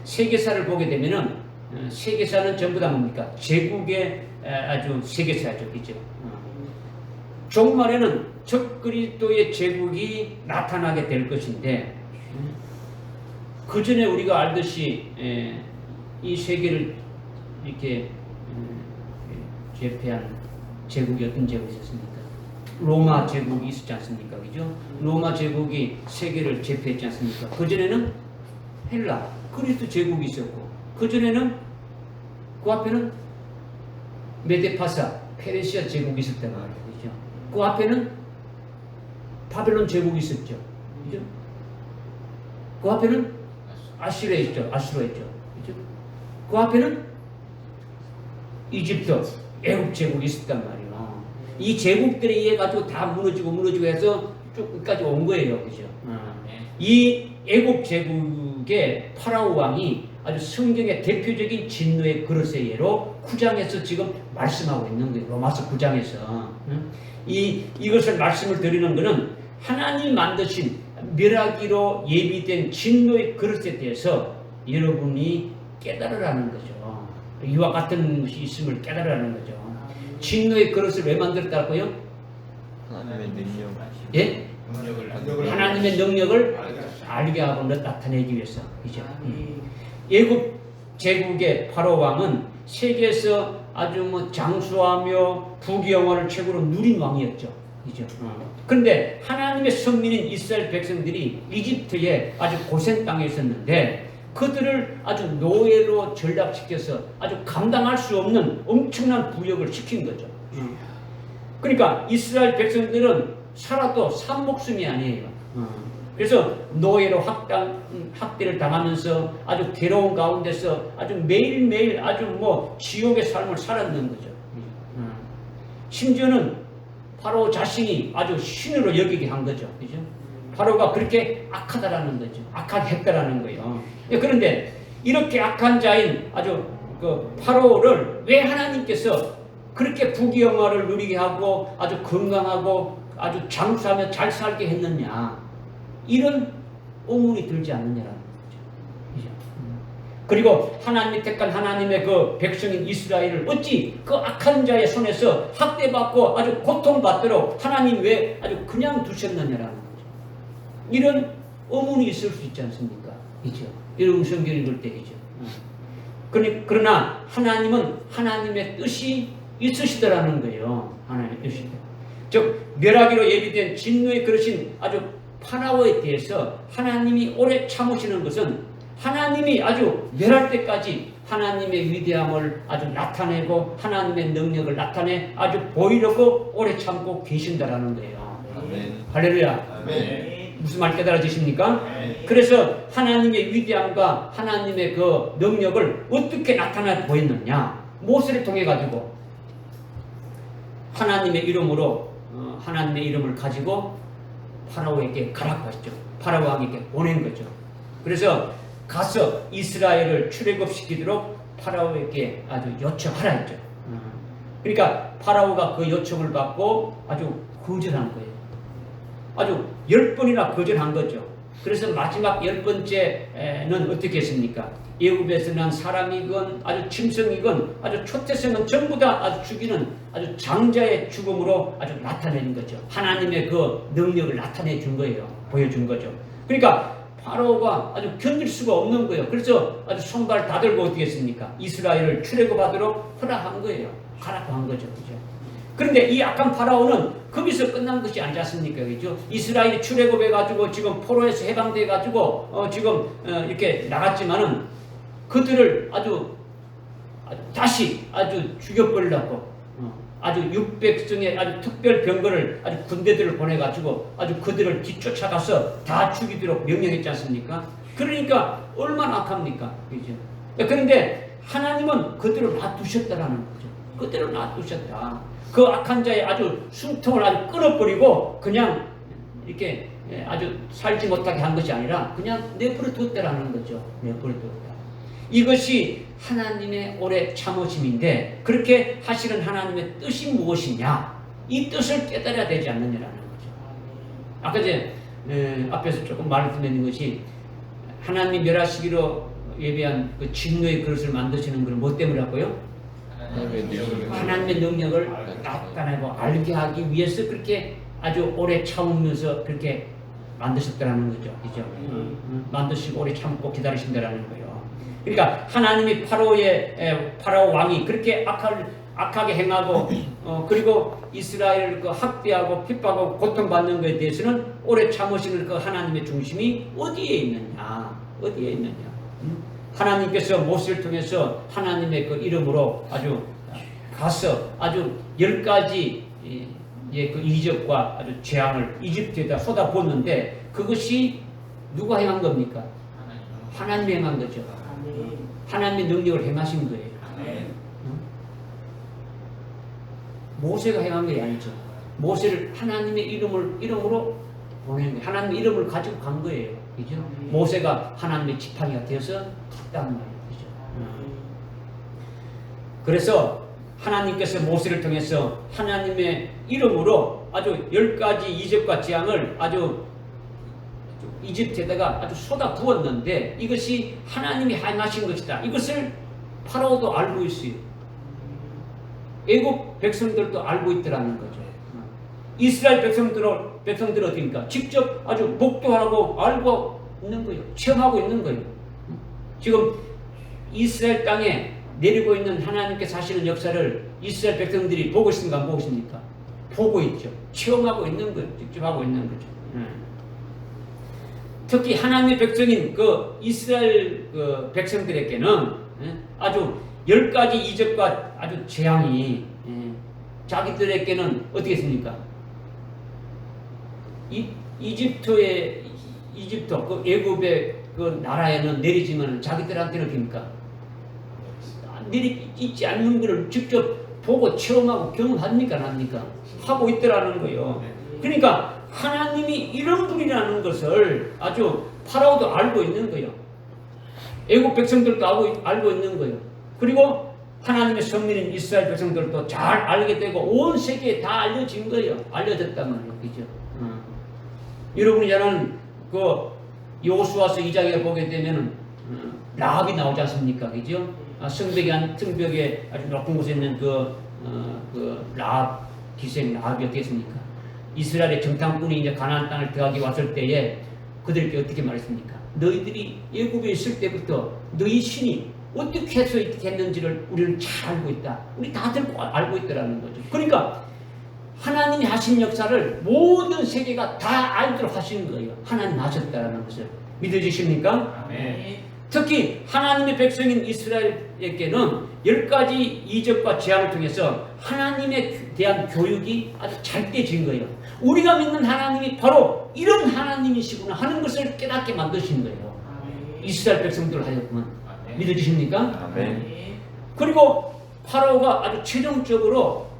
세계사를 보게 되면은 세계사는 전부 다 뭡니까? 제국의 아주 세계사죠. 그죠? 종말에는 적그리스도의 제국이 나타나게 될 것인데, 그 전에 우리가 알듯이 이 세계를 이렇게 제패한 제국이 어떤 제국이 있었습니까? 로마 제국이 있었지 않습니까? 그죠? 로마 제국이 세계를 제패했지 않습니까? 그 전에는 헬라, 그리스 제국이 있었고, 그 전에는 그 앞에는 메데파사, 페르시아 제국이 있었단 말이에요. 그죠? 그 앞에는 바벨론 제국이 있었죠. 그죠? 그 앞에는 아시리아 있죠. 아수르 있죠. 그죠? 그 앞에는 이집트, 애굽 제국이 있었단 말이에요. 이 제국들에 의해 가지고 다 무너지고 해서 쭉 끝까지 온 거예요. 그죠? 이 애굽 제국의 파라오 왕이 아주 성경의 대표적인 진노의 그릇의 예로 9장에서 지금 말씀하고 있는 거예요. 로마서 9장에서. 이것을 말씀을 드리는 것은 하나님 만드신 멸하기로 예비된 진노의 그릇에 대해서 여러분이 깨달으라는 거죠. 이와 같은 것이 있음을 깨달으라는 거죠. 진노의 그릇을 왜 만들었다고요? 하나님의 능력. 예? 하나님의 능력을 알게 하고 나타내기 위해서. 그죠? 애굽 제국의 파로 왕은 세계에서 아주 뭐 장수하며 부귀영화를 최고로 누린 왕이었죠. 그죠? 그런데 하나님의 선민인 이스라엘 백성들이 이집트에 아주 고생 땅에 있었는데, 그들을 아주 노예로 전락시켜서 아주 감당할 수 없는 엄청난 부역을 시킨 거죠. 그러니까 이스라엘 백성들은 살아도 산 목숨이 아니에요. 그래서 노예로 학대를 당하면서 아주 괴로운 가운데서 아주 매일매일 아주 뭐 지옥의 삶을 살았는 거죠. 심지어는 바로 자신이 아주 신으로 여기게 한 거죠. 그죠? 바로가 그렇게 악하다라는 거죠. 악하게 했다라는 거예요. 그런데 이렇게 악한 자인 아주 그 파로를 왜 하나님께서 그렇게 부귀영화를 누리게 하고 아주 건강하고 아주 장수하며 잘 살게 했느냐, 이런 의문이 들지 않느냐라는 거죠. 그죠? 그리고 하나님이 택한 하나님의 그 백성인 이스라엘을 어찌 그 악한 자의 손에서 학대받고 아주 고통받도록 하나님 왜 아주 그냥 두셨느냐라는 거죠. 이런 의문이 있을 수 있지 않습니까? 그죠? 여러분 성경 읽을 때, 그죠? 그러나 하나님은 하나님의 뜻이 있으시더라는 거예요. 하나님 있으시다. 즉 멸하기로 예비된 진노의 그릇인 아주 파라오에 대해서 하나님이 오래 참으시는 것은 하나님이 아주 멸할 때까지 하나님의 위대함을 아주 나타내고 하나님의 능력을 나타내 아주 보이려고 오래 참고 계신다라는 거예요. 아멘. 할렐루야. 아멘. 무슨 말 깨달아지십니까? 아멘. 그래서 하나님의 위대함과 하나님의 그 능력을 어떻게 나타나 보였느냐? 모세를 통해 가지고 하나님의 이름으로 하나님의 이름을 가지고 파라오에게 가라고 했죠. 파라오 왕에게 보낸 거죠. 그래서 가서 이스라엘을 출애굽시키도록 파라오에게 아주 요청하라 했죠. 그러니까 파라오가 그 요청을 받고 아주 거절한 거예요. 아주 10번이나 거절한 거죠. 그래서 마지막 10번째는 어떻게 했습니까? 애굽에서 난 사람이건 아주 짐승이건 아주 초태생은 전부 다 아주 죽이는 아주 장자의 죽음으로 아주 나타내는 거죠. 하나님의 그 능력을 나타내 준 거예요. 보여준 거죠. 그러니까 파라오가 아주 견딜 수가 없는 거예요. 그래서 아주 손발 다 들고 어떻게 했습니까? 이스라엘을 출애굽하도록 허락한 거예요. 가라고 한 거죠. 그죠? 그런데 이 악한 파라오는 거기서 끝난 것이 아니지 않습니까? 그죠? 이스라엘이 출애굽해가지고 지금 포로에서 해방돼가지고 지금 이렇게 나갔지만은 그들을 아주 다시 아주 죽여버리려고 아주 600성의 아주 특별 병거를 아주 군대들을 보내가지고 아주 그들을 뒤쫓아가서 다 죽이도록 명령했지 않습니까? 그러니까 얼마나 악합니까? 그죠? 그런데 하나님은 그들을 놔두셨다라는 거죠. 그들을 놔두셨다. 그 악한 자의 아주 숨통을 아주 끊어버리고 그냥 이렇게 아주 살지 못하게 한 것이 아니라 그냥 내버려 뒀다라는 거죠. 내버려 뒀다. 이것이 하나님의 오래 참으심인데 그렇게 하시는 하나님의 뜻이 무엇이냐? 이 뜻을 깨달아야 되지 않느냐라는 거죠. 아까 이제 앞에서 조금 말씀드린 것이 하나님이 멸하시기로 예비한 그 진노의 그릇을 만드시는 걸 뭐 때문에 하고요? 하나님의 능력을 나타내고 알게 하기 위해서 그렇게 아주 오래 참으면서 그렇게 만드셨다라는 거죠. 그죠? 만드시고 오래 참고 기다리신다라는 거예요. 그러니까 하나님이 파라오 왕이 그렇게 악하게 행하고 그리고 이스라엘을 그 학대하고 핍박하고 고통받는 것에 대해서는 오래 참으시는 그 하나님의 중심이 어디에 있느냐? 어디에 있느냐? 하나님께서 모세를 통해서 하나님의 그 이름으로 아주 가서 아주 10가지 그 이적과 아주 재앙을 이집트에다 쏟아붓는데 그것이 누가 행한 겁니까? 하나님이 행한 거죠. 하나님의 능력을 행하신 거예요. 모세가 행한 게 아니죠. 모세를 하나님의 이름으로 보낸 거예요. 하나님의 이름을 가지고 간 거예요. 그죠? 모세가 하나님의 지팡이가 되어서 갔단 말이에요. 그죠? 그래서 하나님께서 모세를 통해서 하나님의 이름으로 아주 10가지 이적과 재앙을 아주 이집트에다가 아주 쏟아 부었는데 이것이 하나님이 행하신 것이다. 이것을 파라오도 알고 있어요. 애국 백성들도 알고 있더라는 거죠. 이스라엘 백성들은 어떻습니까? 직접 아주 목도하고 알고 있는 거예요. 체험하고 있는 거예요. 지금 이스라엘 땅에 내리고 있는 하나님께서 하시는 역사를 이스라엘 백성들이 보고 있습니까? 안 보고 있습니까? 보고 있죠. 체험하고 있는 거예요. 직접 하고 있는 거죠. 특히 하나님의 백성인 그 이스라엘 그 백성들에게는 아주 10가지 이적과 아주 재앙이 자기들에게는 어떻게 했습니까? 이집트 그 애굽의 그 나라에는 내리지만 자기들한테는 어떻습니까? 있지 않는 것을 직접 보고 체험하고 경험합니까? 안 합니까? 하고 있더라는 거예요. 그러니까 하나님이 이런 분이라는 것을 아주 파라오도 알고 있는 거예요. 애국 백성들도 알고 있는 거예요. 그리고 하나님의 선민인 이스라엘 백성들도 잘 알게 되고 온 세계에 다 알려진 거예요. 알려졌단 말이에요. 그죠? 여러분이 저는 그 여호수아서 2장에 보게 되면은 라합이 나오지 않습니까? 그죠? 성벽에 아주 높은 곳에 있는 그 라합, 기생 라합이 어떻겠습니까? 이스라엘의 정탐꾼이 이제 가나안 땅을 들어가기 왔을 때에 그들에게 어떻게 말했습니까? 너희들이 애굽에 있을 때부터 너희 신이 어떻게 해서 이렇게 했는지를 우리는 잘 알고 있다. 우리 다들 알고 있더라는 거죠. 그러니까 하나님이 하신 역사를 모든 세계가 다 알도록 하시는 거예요. 하나님 하셨다는 것을 믿어지십니까? 특히 하나님의 백성인 이스라엘에게는 10가지 이적과 재앙을 통해서 하나님에 대한 교육이 아주 잘 떼진 거예요. 우리가 믿는 하나님이 바로 이런 하나님이시구나 하는 것을 깨닫게 만드신 거예요. 이스라엘 백성들 하였구만. 믿어지십니까? 아멘. 그리고 파라오가 아주 최종적으로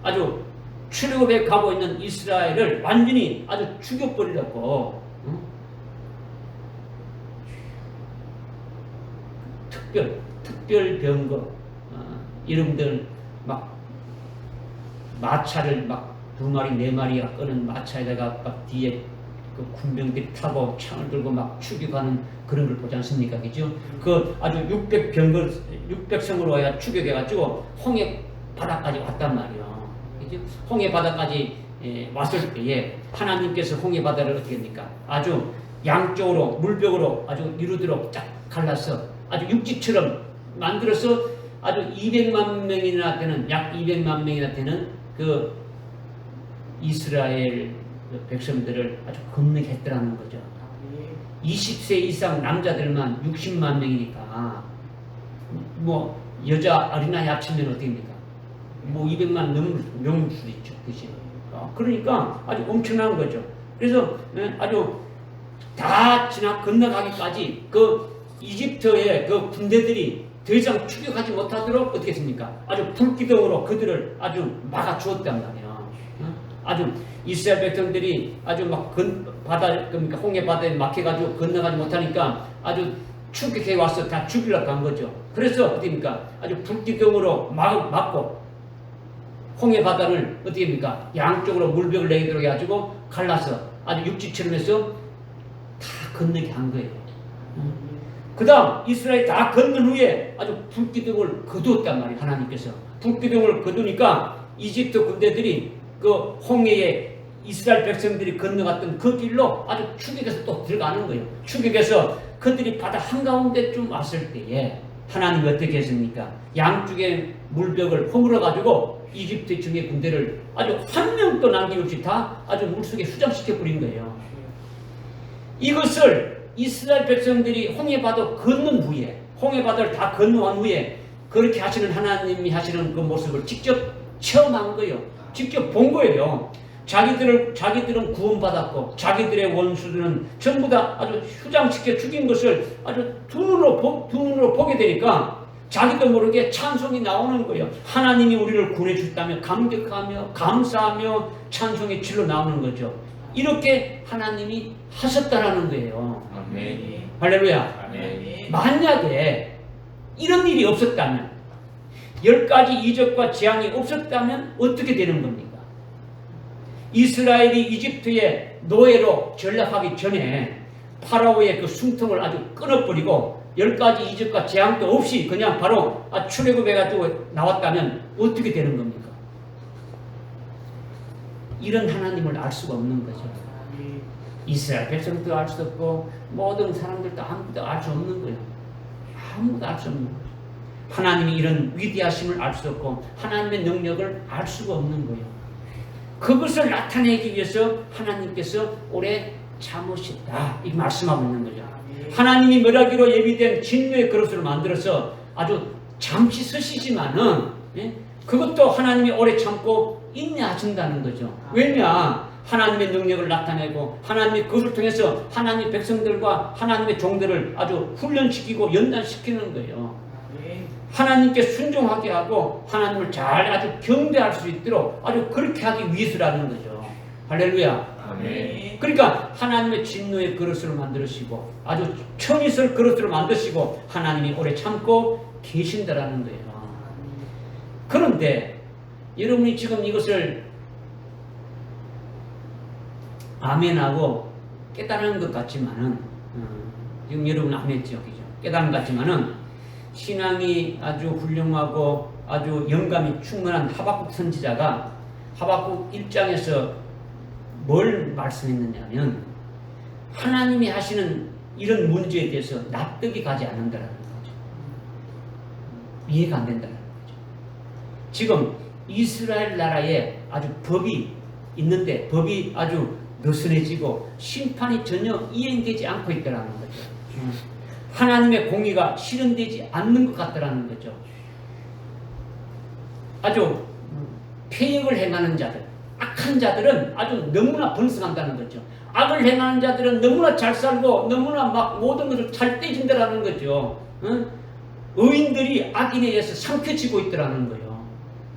아주 출애굽에 가고 있는 이스라엘을 완전히 아주 죽여버리려고 특별 병거 이름들 막 마차를 막 2마리 4마리가 끄는 마차에다가 막 뒤에 그 군병들이 타고 창을 들고 막 추격하는 그런 걸 보지 않습니까? 그죠? 그 아주 600성으로 와야 추격해가지고 홍해 바다까지 왔단 말이에요. 그죠? 홍해 바다까지 왔을 때에 하나님께서 홍해 바다를 어떻게 합니까? 아주 양쪽으로 물벽으로 아주 이루도록 쫙 갈라서 아주 육지처럼 만들어서 아주 200만 명이나 되는 약 200만 명이나 되는 그 이스라엘 백성들을 아주 건너게 했더라는 거죠. 20세 이상 남자들만 60만 명이니까 뭐 여자 어린아이 합치면 어떻게 됩니까? 뭐 200만 넘을 수도 있죠. 그치? 그러니까 아주 엄청난 거죠. 그래서 아주 다 지나 건너가기까지 그 이집트의 그 군대들이 더 이상 추격하지 못하도록 어떻게 했습니까? 아주 불기둥으로 그들을 아주 막아 주었단 말이에요. 아주 이스라엘 백성들이 아주 막 그러니까 홍해 바다에 막혀가지고 건너가지 못하니까 아주 추격해 와서 다 죽이려고 한 거죠. 그래서 어떻게 합니까? 아주 불기둥으로 막고 홍해 바다를 어떻게 합니까? 양쪽으로 물벽을 내도록 해가지고 갈라서 아주 육지처럼 해서 다 건너게 한 거예요. 그 다음 이스라엘이 다 건넌 후에 아주 불기둥을 거두었단 말이에요. 하나님께서 불기둥을 거두니까 이집트 군대들이 그 홍해에 이스라엘 백성들이 건너갔던 그 길로 아주 추격해서 또 들어가는 거예요. 추격해서 그들이 바다 한가운데쯤 왔을 때에 하나님이 어떻게 했습니까? 양쪽에 물벽을 허물어 가지고 이집트 중의 군대를 아주 한 명도 남김없이 다 아주 물속에 수장시켜 버린 거예요. 이것을 이스라엘 백성들이 홍해 바다 건넌 후에 홍해 바다를 다 건너온 후에 그렇게 하시는 하나님이 하시는 그 모습을 직접 체험한 거예요. 직접 본 거예요. 자기들은 구원받았고 자기들의 원수들은 전부 다 아주 휴장시켜 죽인 것을 아주 두 눈으로 보게 되니까 자기도 모르게 찬송이 나오는 거예요. 하나님이 우리를 구원해 주셨다며 감격하며 감사하며 찬송의 질로 나오는 거죠. 이렇게 하나님이 하셨다라는 거예요. 아멘. 할렐루야. 아멘. 만약에 이런 일이 없었다면 10가지 이적과 재앙이 없었다면 어떻게 되는 겁니까? 이스라엘이 이집트의 노예로 전락하기 전에 파라오의 그 숨통을 아주 끊어버리고 10가지 이적과 재앙도 없이 그냥 바로 출애굽해가지고 나왔다면 어떻게 되는 겁니까? 이런 하나님을 알 수가 없는 거죠. 이스라엘 백성도 알 수 없고 모든 사람들도 아무도 알 수 없는 거예요. 아무도 알 수 없는 거예요. 하나님이 이런 위대하심을 알 수 없고 하나님의 능력을 알 수가 없는 거예요. 그것을 나타내기 위해서 하나님께서 오래 참으셨다 이 말씀하고 있는 거죠. 하나님이 멸하기로 예비된 진노의 그릇을 만들어서 아주 잠시 서시지만은 그것도 하나님이 오래 참고 인내하신다는 거죠. 왜냐? 하나님의 능력을 나타내고 하나님이 그것을 통해서 하나님의 백성들과 하나님의 종들을 아주 훈련시키고 연단시키는 거예요. 하나님께 순종하게 하고 하나님을 잘 아주 경배할 수 있도록 아주 그렇게 하기 위해서라는 거죠. 할렐루야. 아멘. 그러니까 하나님의 진노의 그릇을 만드시고 아주 천이설 그릇을 만드시고 하나님이 오래 참고 계신다라는 거예요. 그런데 여러분이 지금 이것을 아멘하고 깨달은 것 같지만은 지금 여러분 아멘했죠, 그죠? 깨달은 것 같지만은 신앙이 아주 훌륭하고 아주 영감이 충만한 하박국 선지자가 하박국 1장에서 뭘 말씀했느냐면 하나님이 하시는 이런 문제에 대해서 납득이 가지 않는다라는 거죠. 이해가 안 된다는 거죠. 지금 이스라엘 나라에 아주 법이 있는데 법이 아주 느슨해지고 심판이 전혀 이행되지 않고 있다는 거죠. 하나님의 공의가 실현되지 않는 것 같다는 거죠. 아주 폐역을 행하는 자들, 악한 자들은 아주 너무나 번성한다는 거죠. 악을 행하는 자들은 너무나 잘 살고 너무나 막 모든 것을 잘 떼진다라는 거죠. 의인들이 악인에 의해서 삼켜지고 있더라는 거예요.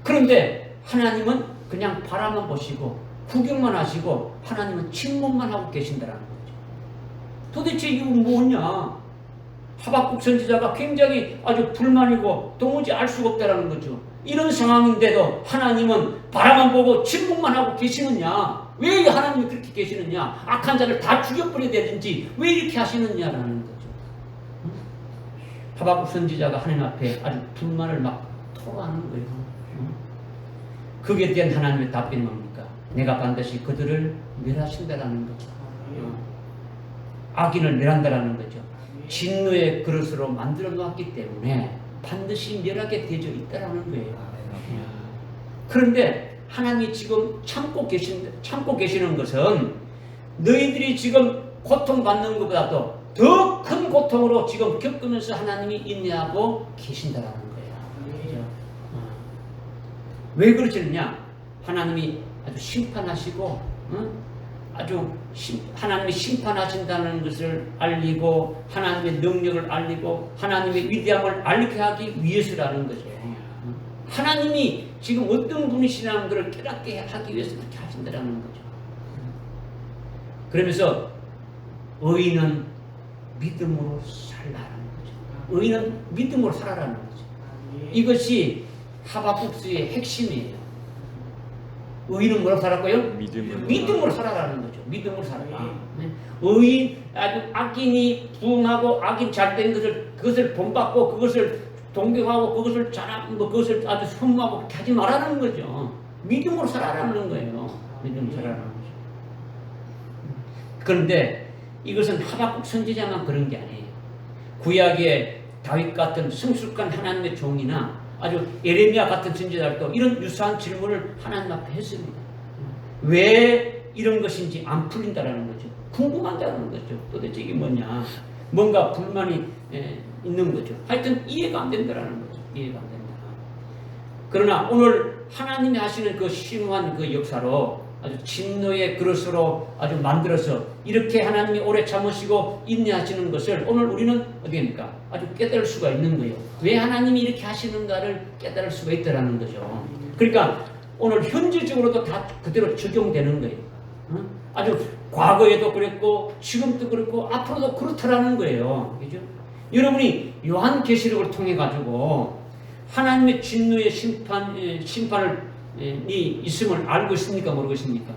그런데 하나님은 그냥 바라만 보시고 구경만 하시고 하나님은 침묵만 하고 계신다라는 거죠. 도대체 이건 뭐냐? 하박국 선지자가 굉장히 아주 불만이고 도무지 알 수가 없다라는 거죠. 이런 상황인데도 하나님은 바라만 보고 침묵만 하고 계시느냐? 왜 하나님이 그렇게 계시느냐? 악한 자를 다 죽여버려야 되는지 왜 이렇게 하시느냐라는 거죠. 하박국 선지자가 하나님 앞에 아주 불만을 막 토로하는 거예요. 거기에 대한 하나님의 답변이 뭡니까? 내가 반드시 그들을 멸하신다라는 거죠. 악인을 멸한다라는 거죠. 진노의 그릇으로 만들어 놓았기 때문에 반드시 멸하게 되어 있다라는 거예요. 그런데 하나님이 지금 참고 계시는 것은 너희들이 지금 고통받는 것보다도 더 큰 고통으로 지금 겪으면서 하나님이 인내하고 계신다라는 거예요. 그렇죠? 왜 그러시느냐? 하나님이 아주 심판하시고 하나님이 심판하신다는 것을 알리고 하나님의 능력을 알리고 하나님의 위대함을 알리게 하기 위해서라는 거죠. 하나님이 지금 어떤 분이시라는 것을 깨닫게 하기 위해서 그렇게 하신다는 거죠. 그러면서 의인은 믿음으로 살라라는 거죠. 의인은 믿음으로 살아라는 거죠. 이것이 하박국수의 핵심이에요. 의인은 뭐라고 살았고요? 믿음으로 살아라는 거죠. 믿음으로 살아라. 의인, 아주 악인이 부응하고 악인 잘된 그것을 본받고 그것을 동경하고 그것을 그것을 아주 선무하고 그렇게 하지 말라는 거죠. 믿음으로 살아라는 거예요. 믿음으로 살아라는 거죠. 그런데 이것은 하박국 선지자만 그런 게 아니에요. 구약의 다윗 같은 성숙한 하나님의 종이나 아주 예레미야 같은 선지자들도 이런 유사한 질문을 하나님 앞에 했습니다. 왜 이런 것인지 안 풀린다라는 거죠. 궁금하다는 거죠. 도대체 이게 뭐냐. 뭔가 불만이 있는 거죠. 하여튼 이해가 안 된다라는 거죠. 이해가 안 된다. 그러나 오늘 하나님이 하시는 그 심오한 그 역사로 아주 진노의 그릇으로 아주 만들어서 이렇게 하나님이 오래 참으시고 인내하시는 것을 오늘 우리는 어디입니까? 아주 깨달을 수가 있는 거예요. 왜 하나님이 이렇게 하시는가를 깨달을 수가 있다라는 거죠. 그러니까 오늘 현실적으로도 다 그대로 적용되는 거예요. 아주 과거에도 그랬고 지금도 그렇고 앞으로도 그렇다라는 거예요. 그죠? 여러분이 요한계시록을 통해 가지고 하나님의 진노의 심판을 이 있음을 알고 있습니까? 모르고 있습니까?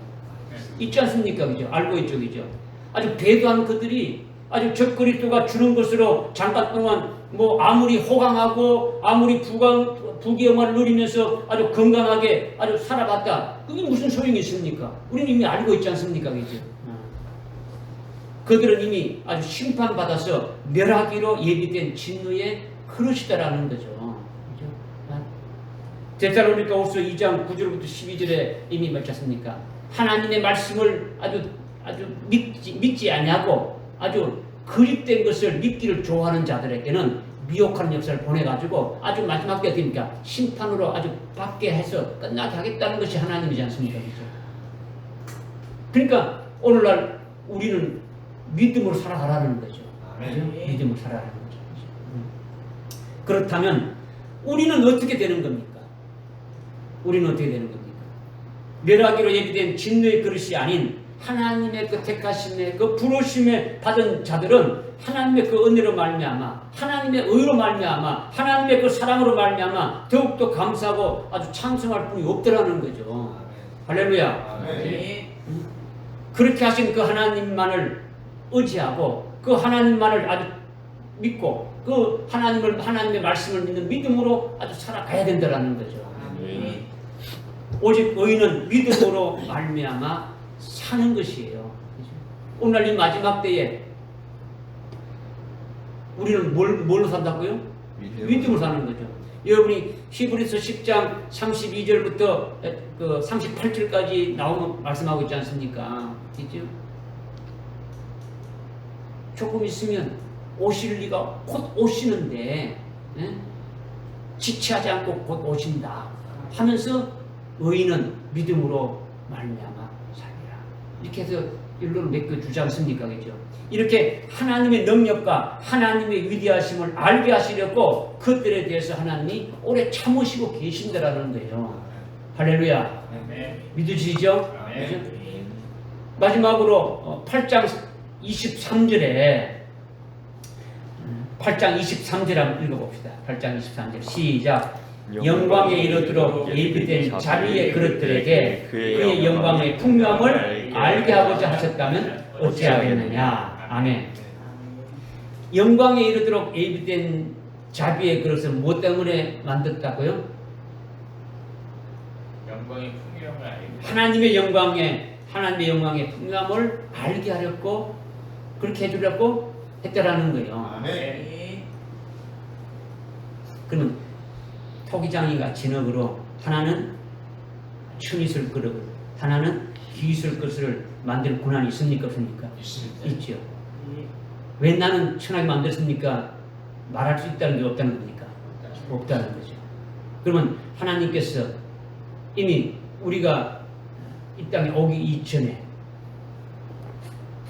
있지 않습니까? 그죠? 알고 있죠. 그죠? 아주 배도한 그들이 아주 적그리스도가 주는 것으로 잠깐 동안 뭐 아무리 호강하고 아무리 부귀영화를 누리면서 아주 건강하게 아주 살아봤다. 그게 무슨 소용이 있습니까? 우리는 이미 알고 있지 않습니까? 그죠? 그들은 이미 아주 심판받아서 멸하기로 예비된 진노의 그릇이다라는 거죠. 데살로니가후서 2장 9절부터 12절에 이미 말지 않습니까? 하나님의 말씀을 아주 믿지 아니하고 아주 그립된 것을 믿기를 좋아하는 자들에게는 미혹하는 역사를 보내가지고 아주 마지막 때 됩니까? 심판으로 아주 받게 해서 끝나게 하겠다는 것이 하나님이지 않습니까? 그러니까 오늘날 우리는 믿음으로 살아가라는 거죠. 그죠? 믿음으로 살아가라는 거죠. 그렇다면 우리는 어떻게 되는 겁니까? 우리는 어떻게 되는 겁니까? 멸하기로 예비된 진노의 그릇이 아닌 하나님의 그 택하심의 그 부르심에 받은 자들은 하나님의 그 은혜로 말미암아 하나님의 의로 말미암아 하나님의 그 사랑으로 말미암아 더욱더 감사하고 아주 찬송할 뿐이 없더라는 거죠. 할렐루야. 그렇게 하신 그 하나님만을 의지하고 그 하나님만을 아주 믿고 그 하나님의 말씀을 믿는 믿음으로 아주 살아가야 된다는 거죠. 오직 의인은 믿음으로 말미암아 사는 것이에요. 오늘 이 마지막 때에 우리는 뭘로 산다고요? 믿음으로 사는 거죠. 여러분이 히브리서 10장 32절부터 그 38절까지 나오는 말씀하고 있지 않습니까? 그죠? 조금 있으면 오실 리가 곧 오시는데 지체하지 않고 곧 오신다 하면서 의인은 믿음으로 말미암아 살리라. 이렇게 해서 일로를 맡겨주지 않습니까? 그죠? 이렇게 하나님의 능력과 하나님의 위대하심을 알게 하시려고 그들에 대해서 하나님이 오래 참으시고 계신다라는 거예요. 할렐루야. 믿으시죠? 그죠? 마지막으로 8장 23절에 8장 23절 한번 읽어봅시다. 8장 23절 시작. 영광에 이르도록 예비된 자비의 그릇들에게 그의 영광의 풍요함을 알게 하고자 하셨다면 어찌하겠느냐. 아멘. 영광에 이르도록 예비된 자비의 그릇을 무엇 때문에 만들었다고요? 영광의 풍요함을 알게 하나님의 영광의 풍요함을 알게 하려고 그렇게 해주려고 했다라는 거예요. 아멘. 그러면 토기장이가 진흙으로 하나는 춘이슬 그릇, 하나는 기이슬 그릇을 만들 고난이 있습니까? 없습니까? 있습니다. 있죠. 왜 나는 천하게 만들었습니까? 말할 수 있다는 게 없다는 겁니까? 없다는 거죠. 그러면 하나님께서 이미 우리가 이 땅에 오기 이전에,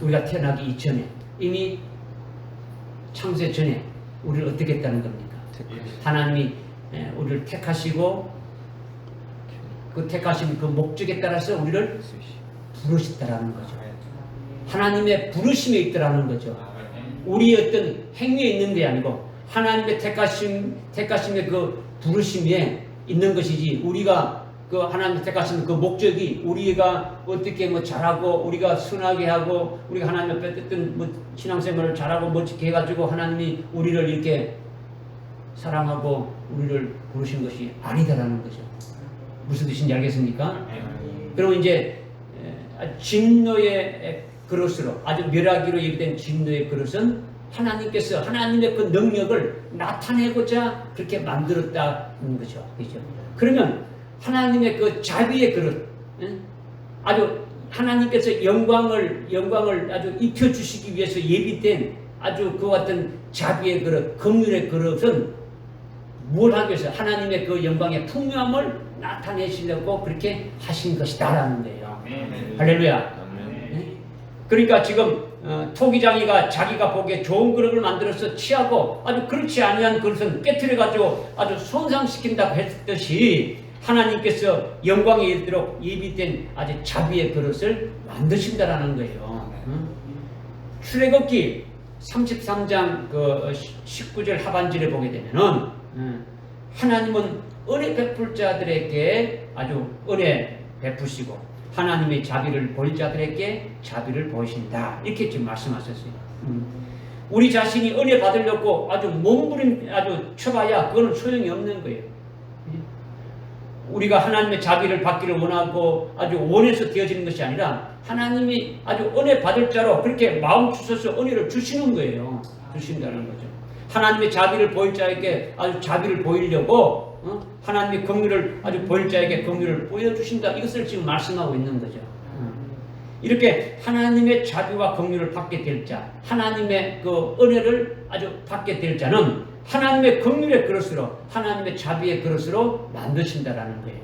우리가 태어나기 이전에 이미 창세 전에 우리를 어떻게 했다는 겁니까? 하나님이 우리를 택하시고 그 택하신 그 목적에 따라서 우리를 부르셨다라는 거죠. 하나님의 부르심에 있더라는 거죠. 우리의 어떤 행위에 있는 게 아니고 하나님의 택하심의 그 부르심에 있는 것이지, 우리가 그 하나님의 택하신 그 목적이 우리가 어떻게 뭐 잘하고 우리가 순하게 하고 우리가 하나님 앞에 어떤 뭐 신앙생활을 잘하고 멋지게 해가지고 하나님이 우리를 이렇게 사랑하고 우리를 부르신 것이 아니다라는 거죠. 무슨 뜻인지 알겠습니까? 그럼 이제 진노의 그릇으로, 아주 멸하기로 얘기된 진노의 그릇은 하나님께서 하나님의 그 능력을 나타내고자 그렇게 만들었다는 거죠. 그죠? 그러면 하나님의 그 자비의 그릇, 아주 하나님께서 영광을 아주 입혀주시기 위해서 예비된 아주 그 같은 자비의 그릇, 긍휼의 그릇은 뭘 하기 위해서 하나님의 그 영광의 풍요함을 나타내시려고 그렇게 하신 것이다라는 거예요. 할렐루야. 그러니까 지금 토기장이가 자기가 보기에 좋은 그릇을 만들어서 취하고 아주 그렇지 아니한 그릇은 깨트려가지고 아주 손상시킨다고 했듯이 하나님께서 영광에 이르도록 예비된 아주 자비의 그릇을 만드신다라는 거예요. 출애굽기 33장 그 19절 하반절에 보게 되면은 하나님은 은혜 베풀 자들에게 아주 은혜 베푸시고 하나님의 자비를 보일 자들에게 자비를 보이신다, 이렇게 지금 말씀하셨어요. 우리 자신이 은혜 받으려고 아주 몸부림 아주 쳐봐야 그거는 소용이 없는 거예요. 우리가 하나님의 자비를 받기를 원하고 아주 원해서 되어지는 것이 아니라 하나님이 아주 은혜 받을 자로 그렇게 마음 주셔서 은혜를 주시는 거예요. 주신다는 거죠. 하나님의 자비를 보일 자에게 아주 자비를 보이려고 하나님의 긍휼을 아주 보일 자에게 긍휼을 보여주신다, 이것을 지금 말씀하고 있는 거죠. 이렇게 하나님의 자비와 긍휼을 받게 될 자, 하나님의 그 은혜를 아주 받게 될 자는 하나님의 긍휼의 그릇으로, 하나님의 자비의 그릇으로 만드신다라는 거예요.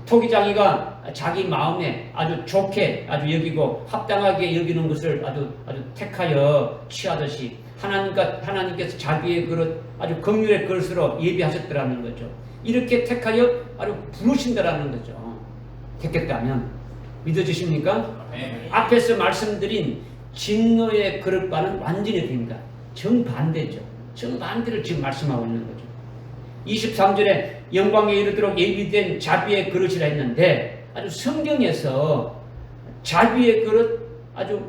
토기장이가 자기 마음에 아주 좋게 아주 여기고 합당하게 여기는 것을 아주 택하여 취하듯이 하나님께서 자비의 그릇, 아주 긍휼의 그릇으로 예비하셨더라는 거죠. 이렇게 택하여 아주 부르신다라는 거죠. 택했다면 믿어지십니까? 앞에서 말씀드린 진노의 그릇과는 완전히 됩니다. 정반대죠. 정반대를 지금 말씀하고 있는 거죠. 23절에 영광에 이르도록 예비된 자비의 그릇이라 했는데, 아주 성경에서 자비의 그릇, 아주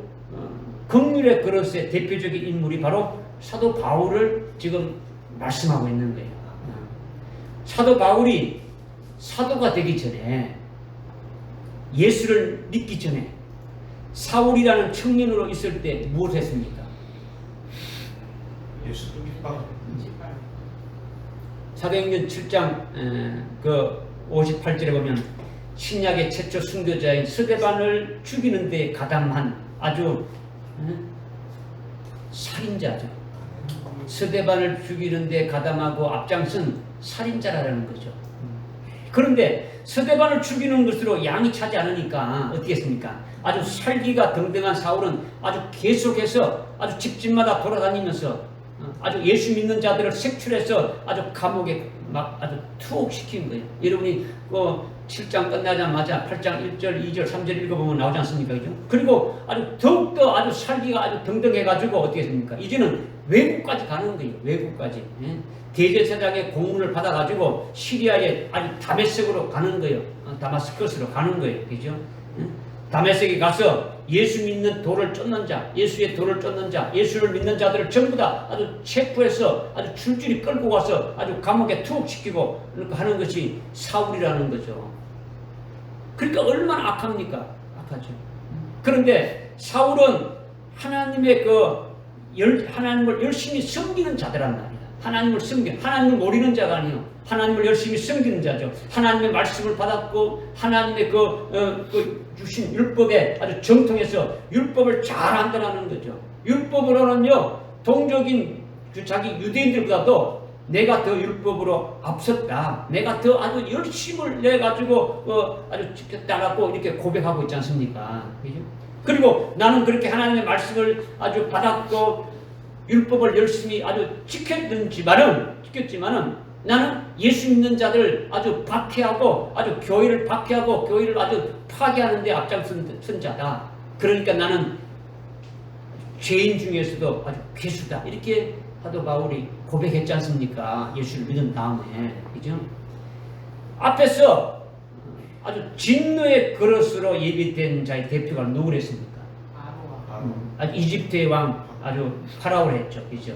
긍휼의 그릇의 대표적인 인물이 바로 사도 바울을 지금 말씀하고 있는 거예요. 사도 바울이 사도가 되기 전에, 예수를 믿기 전에 사울이라는 청년으로 있을 때 무엇을 했습니까? 예수를 핍박. 사도행전 7장 그 58절에 보면 신약의 최초 순교자인 스데반을 죽이는 데 가담한 아주 살인자죠. 스데반을 죽이는 데 가담하고 앞장선 살인자라는 거죠. 그런데 스데반을 죽이는 것으로 양이 차지 않으니까 어떻게 했습니까? 아주 살기가 등등한 사울은 아주 계속해서 아주 집집마다 돌아다니면서 아주 예수 믿는 자들을 색출해서 아주 감옥에 막 아주 투옥시킨 거예요. 여러분이 그 7장 끝나자마자 8장 1절, 2절, 3절 읽어보면 나오지 않습니까? 그죠? 그리고 아주 더욱더 아주 살기가 아주 등등해가지고 어떻게 했습니까? 이제는 외국까지 가는 거예요. 외국까지. 예? 대제사장의 공문을 받아가지고 시리아의 아주 다메섹으로 가는 거예요. 다마스커스로 가는 거예요. 그죠? 예? 다메섹에 가서 예수 믿는 돌을 쫓는 자, 예수의 돌을 쫓는 자, 예수를 믿는 자들을 전부 다 아주 체포해서 아주 줄줄이 끌고 가서 아주 감옥에 투옥시키고 하는 것이 사울이라는 거죠. 그러니까 얼마나 악합니까? 악하죠. 그런데 사울은 하나님의 하나님을 열심히 섬기는 자들란 말이야. 하나님을 모르는 자가 아니에요. 하나님을 열심히 섬기는 자죠. 하나님의 말씀을 받았고 하나님의 주신 율법에 아주 정통해서 율법을 잘 한다는 거죠. 율법으로는요 동족인 자기 유대인들보다도 내가 더 율법으로 앞섰다. 내가 더 아주 열심을 내 가지고 아주 지켰다라고 이렇게 고백하고 있지 않습니까? 그죠? 그리고 나는 그렇게 하나님의 말씀을 아주 받았고 율법을 열심히 아주 지켰지만은 나는 예수 믿는 자들 아주 박해하고 아주 교회를 박해하고 교회를 아주 파괴하는 데 앞장선 자다. 그러니까 나는 죄인 중에서도 아주 괴수다. 이렇게 사도 바울이 고백했지 않습니까? 예수를 믿은 다음에. 그죠? 앞에서 아주 진노의 그릇으로 예비된 자의 대표가 누구랬습니까? 아주 이집트의 왕 아주 파라오를 했죠. 그죠?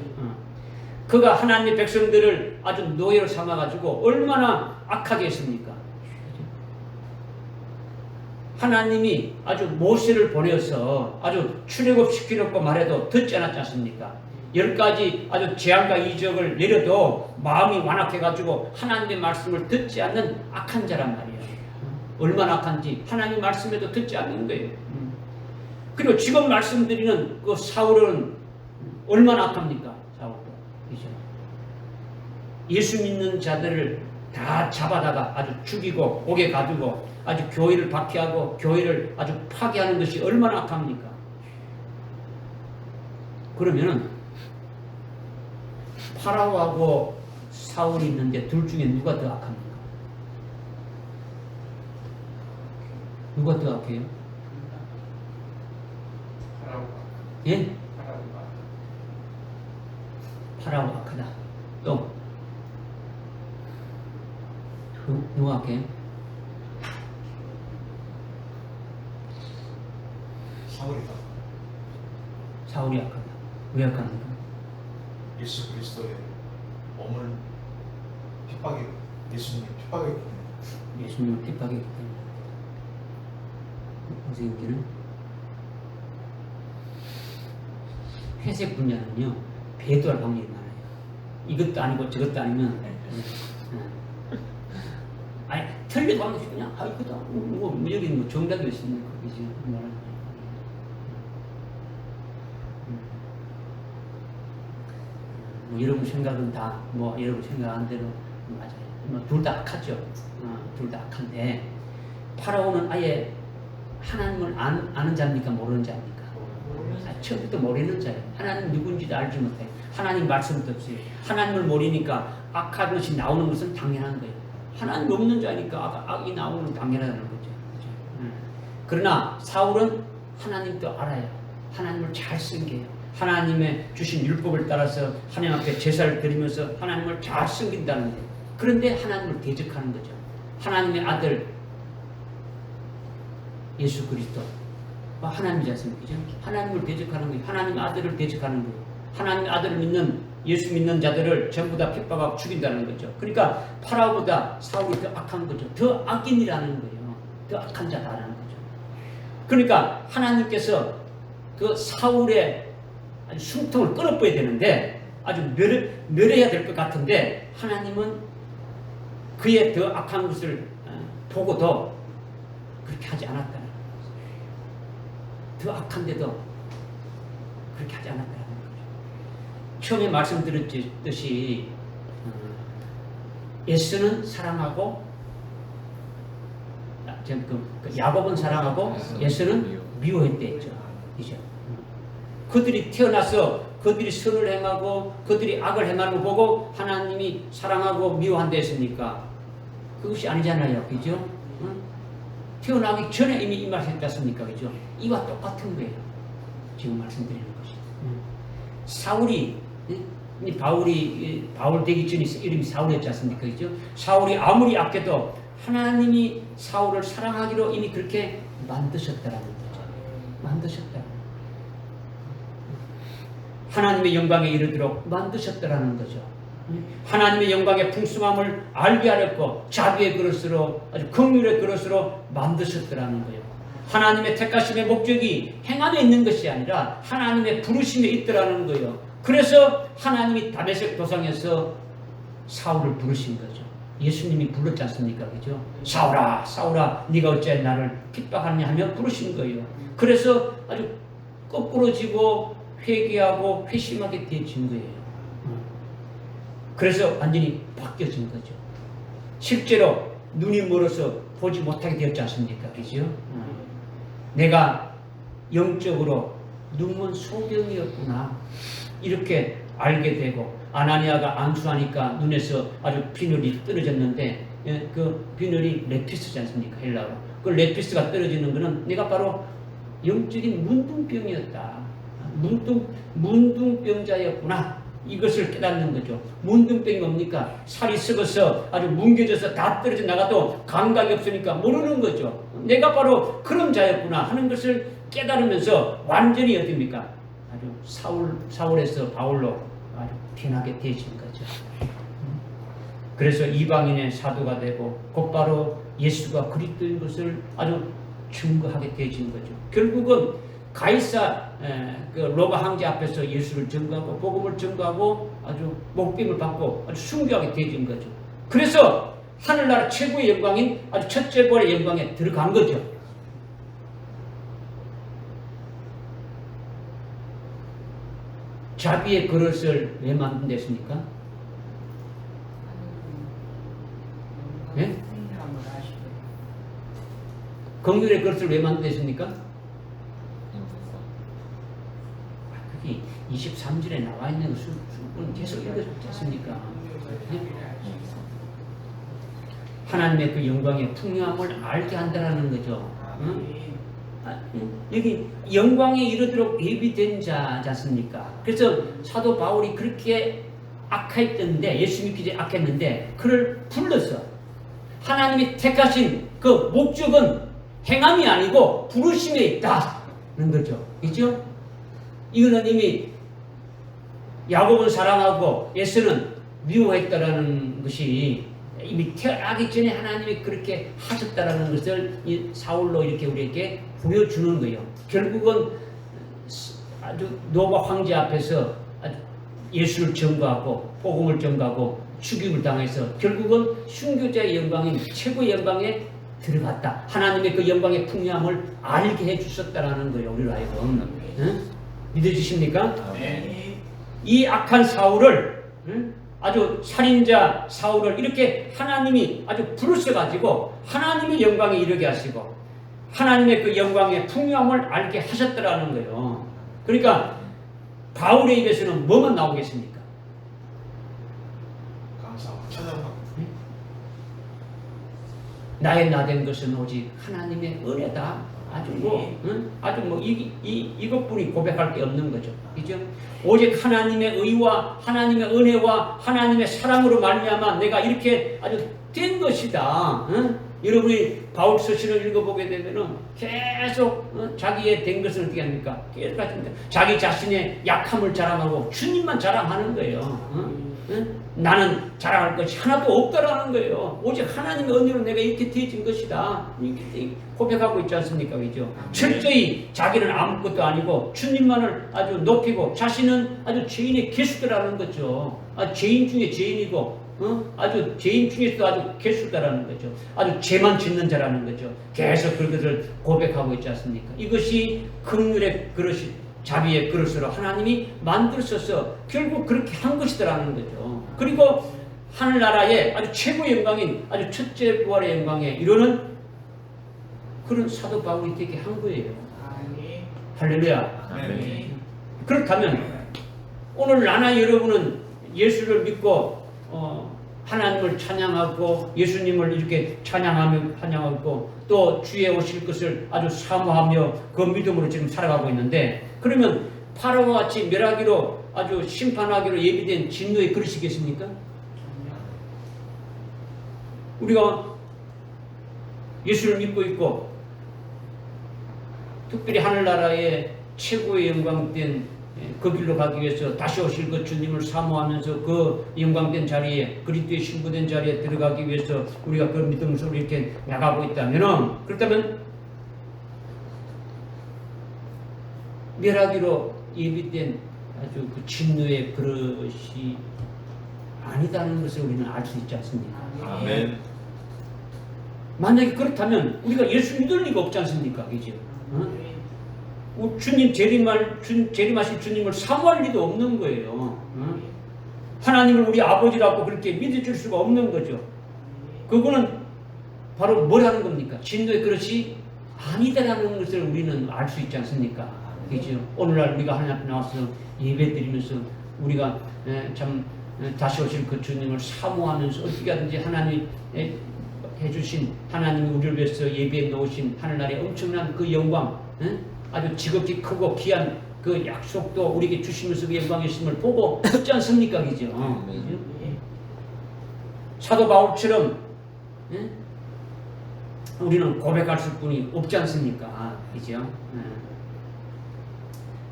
그가 하나님의 백성들을 아주 노예로 삼아가지고 얼마나 악하게 했습니까? 하나님이 아주 모세를 보내서 아주 출애굽시키려고 말해도 듣지 않았지 않습니까? 10가지 아주 재앙과 이적을 내려도 마음이 완악해가지고 하나님의 말씀을 듣지 않는 악한 자란 말이에요. 얼마나 악한지 하나님의 말씀에도 듣지 않는 거예요. 그리고 지금 말씀드리는 그 사울은 얼마나 악합니까? 예수 믿는 자들을 다 잡아다가 아주 죽이고 옥에 가두고 아주 교회를 박해하고 교회를 아주 파괴하는 것이 얼마나 악합니까? 그러면은 파라오하고 사울이 있는데 둘 중에 누가 더 악합니까? 누가 더 악해요? 예? 파라오 악하다. 또 누가 악해요? 사울이 악하다. 왜 악합니까? 예수 그리스도의 몸을 예수님을 핍박했기 때문에. 예수님을 핍박했기 때문에. 선생님께는 회색 분야는요 배도할 확률이 많아요. 이것도 아니고 저것도 아니면 아니 틀려도 안 되지 그냥 이거다 여기는 정답이 있습니까? 그죠? 여러분 생각은 다 여러분 생각한 대로 맞아요. 둘 다 악하죠. 둘 다 악한데 파라오는 아예 하나님을 아는 자입니까? 모르는 자입니까? 처음부터 모르는 자예요. 하나님 누군지도 알지 못해요. 하나님 말씀도 없어요. 하나님을 모르니까 악한 것이 나오는 것은 당연한 거예요. 하나님 없는 자니까 악이 나오는 건 당연하다는 거죠. 그러나 사울은 하나님도 알아요. 하나님을 잘 섬겨요. 하나님의 주신 율법을 따라서 하나님 앞에 제사를 드리면서 하나님을 잘 섬긴다는 거예요. 그런데 하나님을 대적하는 거죠. 하나님의 아들 예수 그리스도 하나님이지 않습니까? 하나님을 대적하는 거예요. 하나님의 아들을 대적하는 거예요. 하나님의 아들을 믿는 예수 믿는 자들을 전부 다 핍박하고 죽인다는 거죠. 그러니까 파라오보다 사울이 더 악한 거죠. 더 악인이라는 거예요. 더 악한 자다라는 거죠. 그러니까 하나님께서 그 사울의 숨통을 끊어버려야 되는데 아주 멸해야 될 것 같은데 하나님은 그의 더 악한 것을 보고도 그렇게 하지 않았다는 거예요. 더 악한데도 그렇게 하지 않았다는 거죠. 처음에 말씀드렸듯이 예수는 사랑하고 야곱은 사랑하고 예수는 미워했대 했죠. 그죠? 그들이 태어나서 그들이 선을 행하고 그들이 악을 행하는 거 보고 하나님이 사랑하고 미워한다 했습니까? 그것이 아니잖아요. 그죠? 태어나기 전에 이미 이 말을 했지 않습니까? 그죠? 이와 똑같은 거예요. 지금 말씀드리는 것이. 사울이, 바울 되기 전에 이름이 사울이었지 않습니까? 그죠? 사울이 아무리 악해도 하나님이 사울을 사랑하기로 이미 그렇게 만드셨다라는 거죠. 만드셨다. 하나님의 영광에 이르도록 만드셨다라는 거죠. 하나님의 영광의 풍성함을 알게 하렸고 자비의 그릇으로 아주 긍휼의 그릇으로 만드셨다라는 거예요. 하나님의 택하심의 목적이 행함에 있는 것이 아니라 하나님의 부르심에 있더라는 거예요. 그래서 하나님이 다메섹 도상에서 사울을 부르신 거죠. 예수님이 불렀지 않습니까? 그죠? 사울아, 사울아, 네가 어찌 나를 핍박하느냐 하며 부르신 거예요. 그래서 아주 거꾸러지고 회개하고 회심하게 되어진 거예요. 그래서 완전히 바뀌어진 거죠. 실제로 눈이 멀어서 보지 못하게 되었지 않습니까? 그죠? 내가 영적으로 눈먼 소경이었구나. 이렇게 알게 되고, 아나니아가 안수하니까 눈에서 아주 비늘이 떨어졌는데, 그 비늘이 레피스지 않습니까? 헬라어로. 그 레피스가 떨어지는 것은 내가 바로 영적인 문둥병이었다. 문둥병자였구나. 이것을 깨닫는 거죠. 문둥병이 뭡니까? 살이 썩어서 아주 뭉개져서 다 떨어져 나가도 감각이 없으니까 모르는 거죠. 내가 바로 그런 자였구나 하는 것을 깨달으면서 완전히 어딥니까? 아주 사울에서 바울로 아주 변하게 되어진 거죠. 그래서 이방인의 사도가 되고 곧바로 예수가 그리스도인 것을 아주 증거하게 되어진 거죠. 결국은 가이사 그 로마 황제 앞에서 예수를 증거하고 복음을 증거하고 아주 목숨을 받고 아주 순교하게 되어진 거죠. 그래서 하늘나라 최고의 영광인 아주 첫째 벌의 영광에 들어간 거죠. 자비의 그릇을 왜 만든댔습니까? 네? 긍휼의 그릇을 왜 만든댔습니까? 그게 23절에 나와 있는 수분 계속 읽었지 않습니까? 네? 하나님의 그 영광의 풍요함을 알게 한다는 거죠. 응? 여기 영광에 이르도록 예비된 자지 않습니까? 그래서 사도 바울이 그렇게 악했던데, 예수 믿기 전에 악했는데 그를 불러서 하나님이 택하신 그 목적은 행함이 아니고 부르심에 있다는 거죠. 그죠? 이거는 이미 야곱은 사랑하고 예수는 미워했다라는 것이 이미 태어나기 전에 하나님이 그렇게 하셨다라는 것을 이 사울로 이렇게 우리에게 보여주는 거예요. 결국은 아주 노바 황제 앞에서 예수를 증거하고 복음을 증거하고 죽임을 당해서 결국은 순교자의 영광인 최고의 영광에 들어갔다. 하나님의 그 영광의 풍요함을 알게 해주셨다라는 거예요. 우리로 하여금. 응? 믿어주십니까? 네. 이 악한 사울을, 아주 살인자 사울을 이렇게 하나님이 아주 부르셔가지고 하나님의 영광에 이르게 하시고 하나님의 그 영광의 풍요함을 알게 하셨더라는 거예요. 그러니까 바울의 입에서는 뭐만 나오겠습니까? 감사하고 찬양하고. 나의 나된 것은 오직 하나님의 은혜다. 아주 이것뿐이 고백할 게 없는 거죠. 그죠? 오직 하나님의 의와 하나님의 은혜와 하나님의 사랑으로 말미암아 내가 이렇게 아주 된 것이다. 여러분이 바울 서신을 읽어보게 되면은 계속 자기의 된 것을 어떻게 합니까? 계속 자기 자신의 약함을 자랑하고 주님만 자랑하는 거예요. 나는 자랑할 것이 하나도 없다라는 거예요. 오직 하나님의 은혜로 내가 이렇게 되어진 것이다. 이렇게 고백하고 있지 않습니까? 그죠? 철저히 자기는 아무것도 아니고 주님만을 아주 높이고 자신은 아주 죄인의 개수더라는 거죠. 죄인 중에 죄인이고 아주 죄인 중에서도 아주 괴수다라는 거죠. 아주 죄만 짓는 자라는 거죠. 계속 그것을 고백하고 있지 않습니까? 이것이 긍휼의 그릇이 자비의 그릇으로 하나님이 만들어서 결국 그렇게 한 것이더라는 거죠. 그리고 하늘나라의 아주 최고의 영광인 아주 첫째 부활의 영광에 이르는 그런 사도 바울이 되게 한 거예요. 할렐루야. 아멘. 그렇다면 오늘 나나 여러분은 예수를 믿고 하나님을 찬양하고 예수님을 이렇게 찬양하고 또 주에 오실 것을 아주 사모하며 그 믿음으로 지금 살아가고 있는데, 그러면 파라오와 같이 멸하기로 아주 심판하기로 예비된 진노의 그릇이겠습니까? 우리가 예수를 믿고 있고 특별히 하늘나라의 최고의 영광된 그 길로 가기 위해서 다시 오실 그 주님을 사모하면서 그 영광된 자리에, 그리스도의 신부된 자리에 들어가기 위해서 우리가 그 믿음으로 이렇게 나가고 있다면, 그렇다면 멸하기로 예비된 아주 그 진노의 그릇이 아니다는 것을 우리는 알 수 있지 않습니까? 아멘. 만약에 그렇다면 우리가 예수 믿을 리가 없지 않습니까? 그죠? 주님 재림하신 주님을 사모할 리도 없는 거예요. 하나님을 우리 아버지라고 그렇게 믿어줄 수가 없는 거죠. 그거는 바로 뭐라는 겁니까? 진노의 그릇이 아니다라는 것을 우리는 알 수 있지 않습니까? 그죠? 오늘날 우리가 하나님 앞에 나와서 예배드리면서 우리가 참 다시 오실 그 주님을 사모하면서 어떻게 하든지 하나님이 해주신, 하나님이 우리를 위해서 예배해 놓으신 하늘나라의 엄청난 그 영광, 아주 지극히 크고 귀한 그 약속도 우리에게 주시면서 그 영광의 있음을 보고 있지 않습니까? 그죠? 그죠? 사도 바울처럼 우리는 고백할 수뿐이 없지 않습니까? 그죠?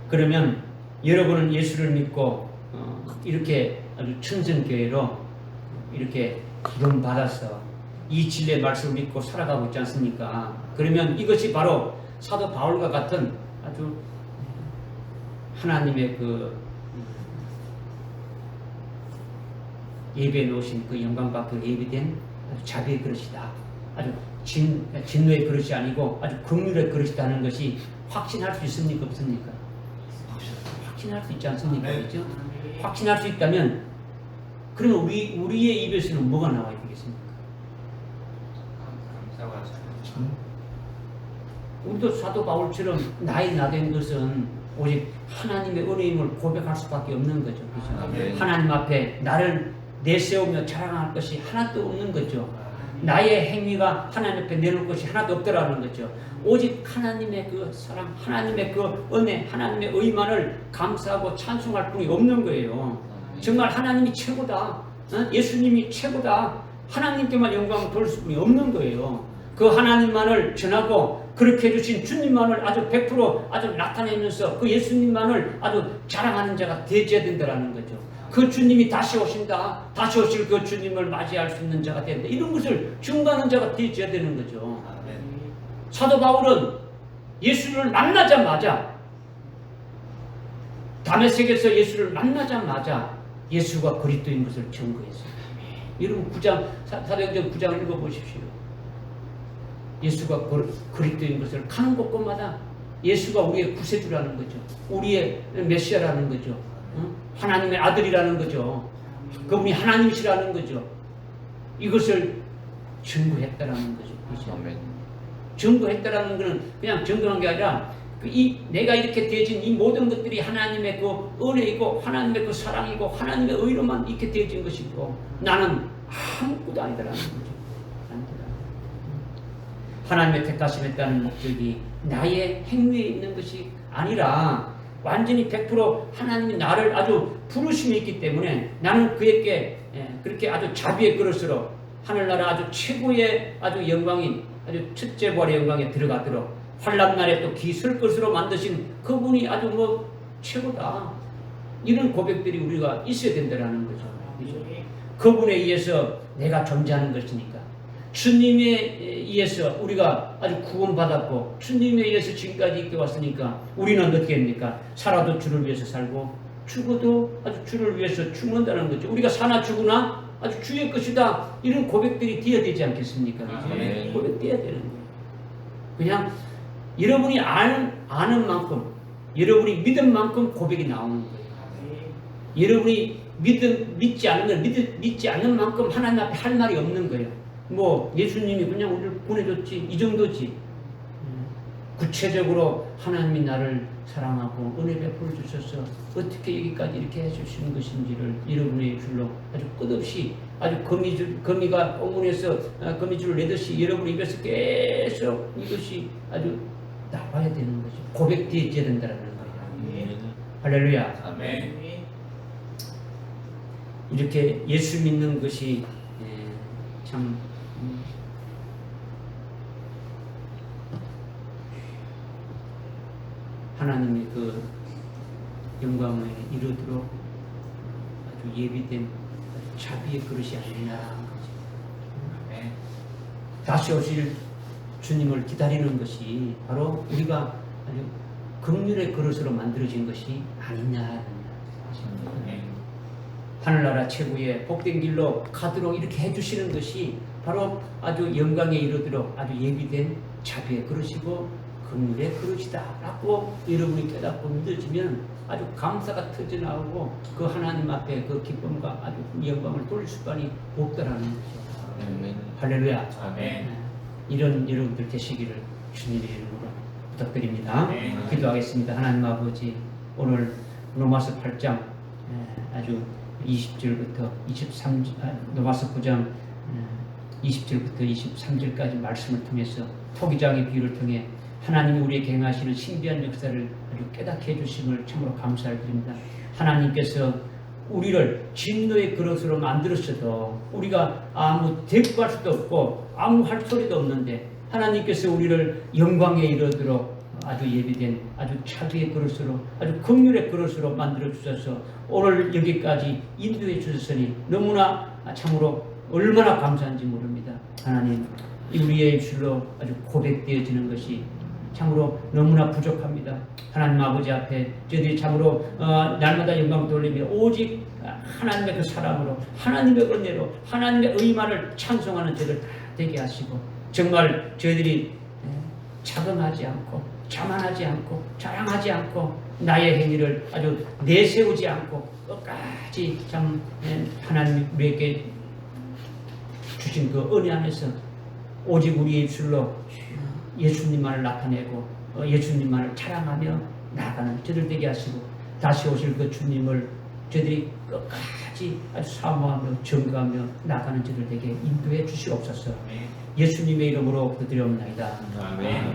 그러면 여러분은 예수를 믿고 이렇게 아주 천선교회로 이렇게 기름 받아서 이 진리의 말씀을 믿고 살아가고 있지 않습니까? 그러면 이것이 바로 사도 바울과 같은 아주 하나님의 그 예배에 놓으신 그 영광 받고 예비된 아주 자비의 그릇이다. 아주 진노의 그릇이 아니고 아주 긍휼의 그릇이라는 것이 확신할 수 있습니까? 없습니까? 확신할 수 있지 않습니까? 그렇죠? 확신할 수 있다면 그러면 우리의 입에서는 뭐가 나와야 되겠습니까? 감사와 우리도 사도 바울처럼 나의 나된 것은 오직 하나님의 은혜임을 고백할 수밖에 없는 거죠. 그렇죠? 아멘. 하나님 앞에 나를 내세우며 자랑할 것이 하나도 없는 거죠. 나의 행위가 하나님 앞에 내놓을 것이 하나도 없더라는 거죠. 오직 하나님의 그 사랑, 하나님의 그 은혜, 하나님의 의만을 감사하고 찬송할 뿐이 없는 거예요. 정말 하나님이 최고다. 예수님이 최고다. 하나님께만 영광을 돌릴 수뿐이 없는 거예요. 그 하나님만을 전하고 그렇게 해주신 주님만을 아주 100% 아주 나타내면서 그 예수님만을 아주 자랑하는 자가 되어야 된다는 거죠. 그 주님이 다시 오신다. 다시 오실 그 주님을 맞이할 수 있는 자가 된다. 이런 것을 증거하는 자가 되어야 되는 거죠. 사도 바울은 예수를 만나자마자, 다메섹에서 예수를 만나자마자 예수가 그리스도인 것을 증거했어요. 여러분 사도행전 9장을 읽어보십시오. 예수가 그리스도인 것을 가는 곳곳마다 예수가 우리의 구세주라는 거죠. 우리의 메시아라는 거죠. 하나님의 아들이라는 거죠. 그분이 하나님이시라는 거죠. 이것을 증거했다라는 거죠. 그렇죠? 증거했다라는 것은 그냥 증거한 게 아니라 내가 이렇게 되어진 이 모든 것들이 하나님의 그 은혜이고 하나님의 그 사랑이고 하나님의 의로만 이렇게 되어진 것이고 나는 아무것도 아니다라는 거죠. 하나님의 택하심에 따른 목적이 나의 행위에 있는 것이 아니라 완전히 100% 하나님이 나를 아주 부르심이 있기 때문에 나는 그에게 그렇게 아주 자비의 그릇으로 하늘나라 아주 최고의 아주 영광인 아주 첫째 부활의 영광에 들어가도록 환난날에 또 기술 것으로 만드신 그분이 아주 최고다. 이런 고백들이 우리가 있어야 된다는 거죠. 그분에 의해서 내가 존재하는 것이니까. 주님에 의해서 우리가 아주 구원받았고 주님에 의해서 지금까지 있게 왔으니까 우리는 어떻게 합니까? 살아도 주를 위해서 살고 죽어도 아주 주를 위해서 죽는다는 거죠. 우리가 사나 죽으나 아주 주의 것이다. 이런 고백들이 되어야 되지 않겠습니까? 네. 고백되어야 되는 거예요. 그냥 여러분이 아는 만큼, 여러분이 믿은 만큼 고백이 나오는 거예요. 여러분이 믿지 않는 만큼 하나님 앞에 할 말이 없는 거예요. 뭐 예수님이 그냥 우리를 보내줬지 이 정도지. 구체적으로 하나님이 나를 사랑하고 은혜 베풀어 주셔서 어떻게 여기까지 이렇게 해주시는 것인지를 여러분의 줄로 아주 끝없이 아주 거미가 꽁문에서 거미줄을 내듯이 여러분 입에서 계속 이것이 아주 나와야 되는 거죠. 고백되어야 된다는 거예요. 할렐루야. 아멘. 이렇게 예수 믿는 것이 참 하나님의 그 영광을 이루도록 아주 예비된 자비의 그릇이 아니냐 하는 거죠. 아멘. 다시 오실 주님을 기다리는 것이 바로 우리가 아주 긍휼의 그릇으로 만들어진 것이 아니냐 하는 거죠. 아멘. 하늘나라 최고의 복된 길로 가도록 이렇게 해주시는 것이 바로 아주 영광에 이르도록 아주 예비된 자비의 그릇이고 긍휼의 그릇이다 라고 여러분이 깨닫고 믿어지면 아주 감사가 터져나오고 그 하나님 앞에 그 기쁨과 아주 영광을 돌릴 수밖에 없다라는 거죠. 아멘. 할렐루야. 아멘. 이런 여러분들 되시기를 주님의 이름으로 부탁드립니다. 아멘. 기도하겠습니다. 하나님 아버지, 오늘 로마서 8장 아주 20절부터 23절, 로마서 9장 20절부터 23절까지 말씀을 통해서 토기장의 비유를 통해 하나님이 우리에게 행하시는 신비한 역사를 아주 깨닫게 해주심을 참으로 감사를 드립니다. 하나님께서 우리를 진노의 그릇으로 만들었어도 우리가 아무 대꾸할 수도 없고 아무 할 소리도 없는데 하나님께서 우리를 영광에 이르도록 아주 예비된 아주 자비의 그릇으로 아주 긍휼의 그릇으로 만들어 주셔서 오늘 여기까지 인도해 주셨으니 너무나 참으로 얼마나 감사한지 모릅니다. 하나님, 우리의 입술로 아주 고백되어지는 것이 참으로 너무나 부족합니다. 하나님 아버지 앞에 저희들이 참으로 날마다 영광 돌리며 오직 하나님의 그 사랑으로 하나님의 은혜로 하나님의 의만을 찬송하는 저희들 다 되게 하시고 정말 저희들이 자긍하지 않고 자만하지 않고 자랑하지 않고 나의 행위를 아주 내세우지 않고 끝까지 참 하나님 우리에게 주신 그 은혜 안에서 오직 우리의 입술로 예수님만을 나타내고 예수님만을 자랑하며 나아가는 저들 되게 하시고 다시 오실 그 주님을 저들이 끝까지 아주 사모하며 증거하며 나아가는 저들 되게 인도해 주시옵소서. 예수님의 이름으로 기도드리옵나이다. 아멘.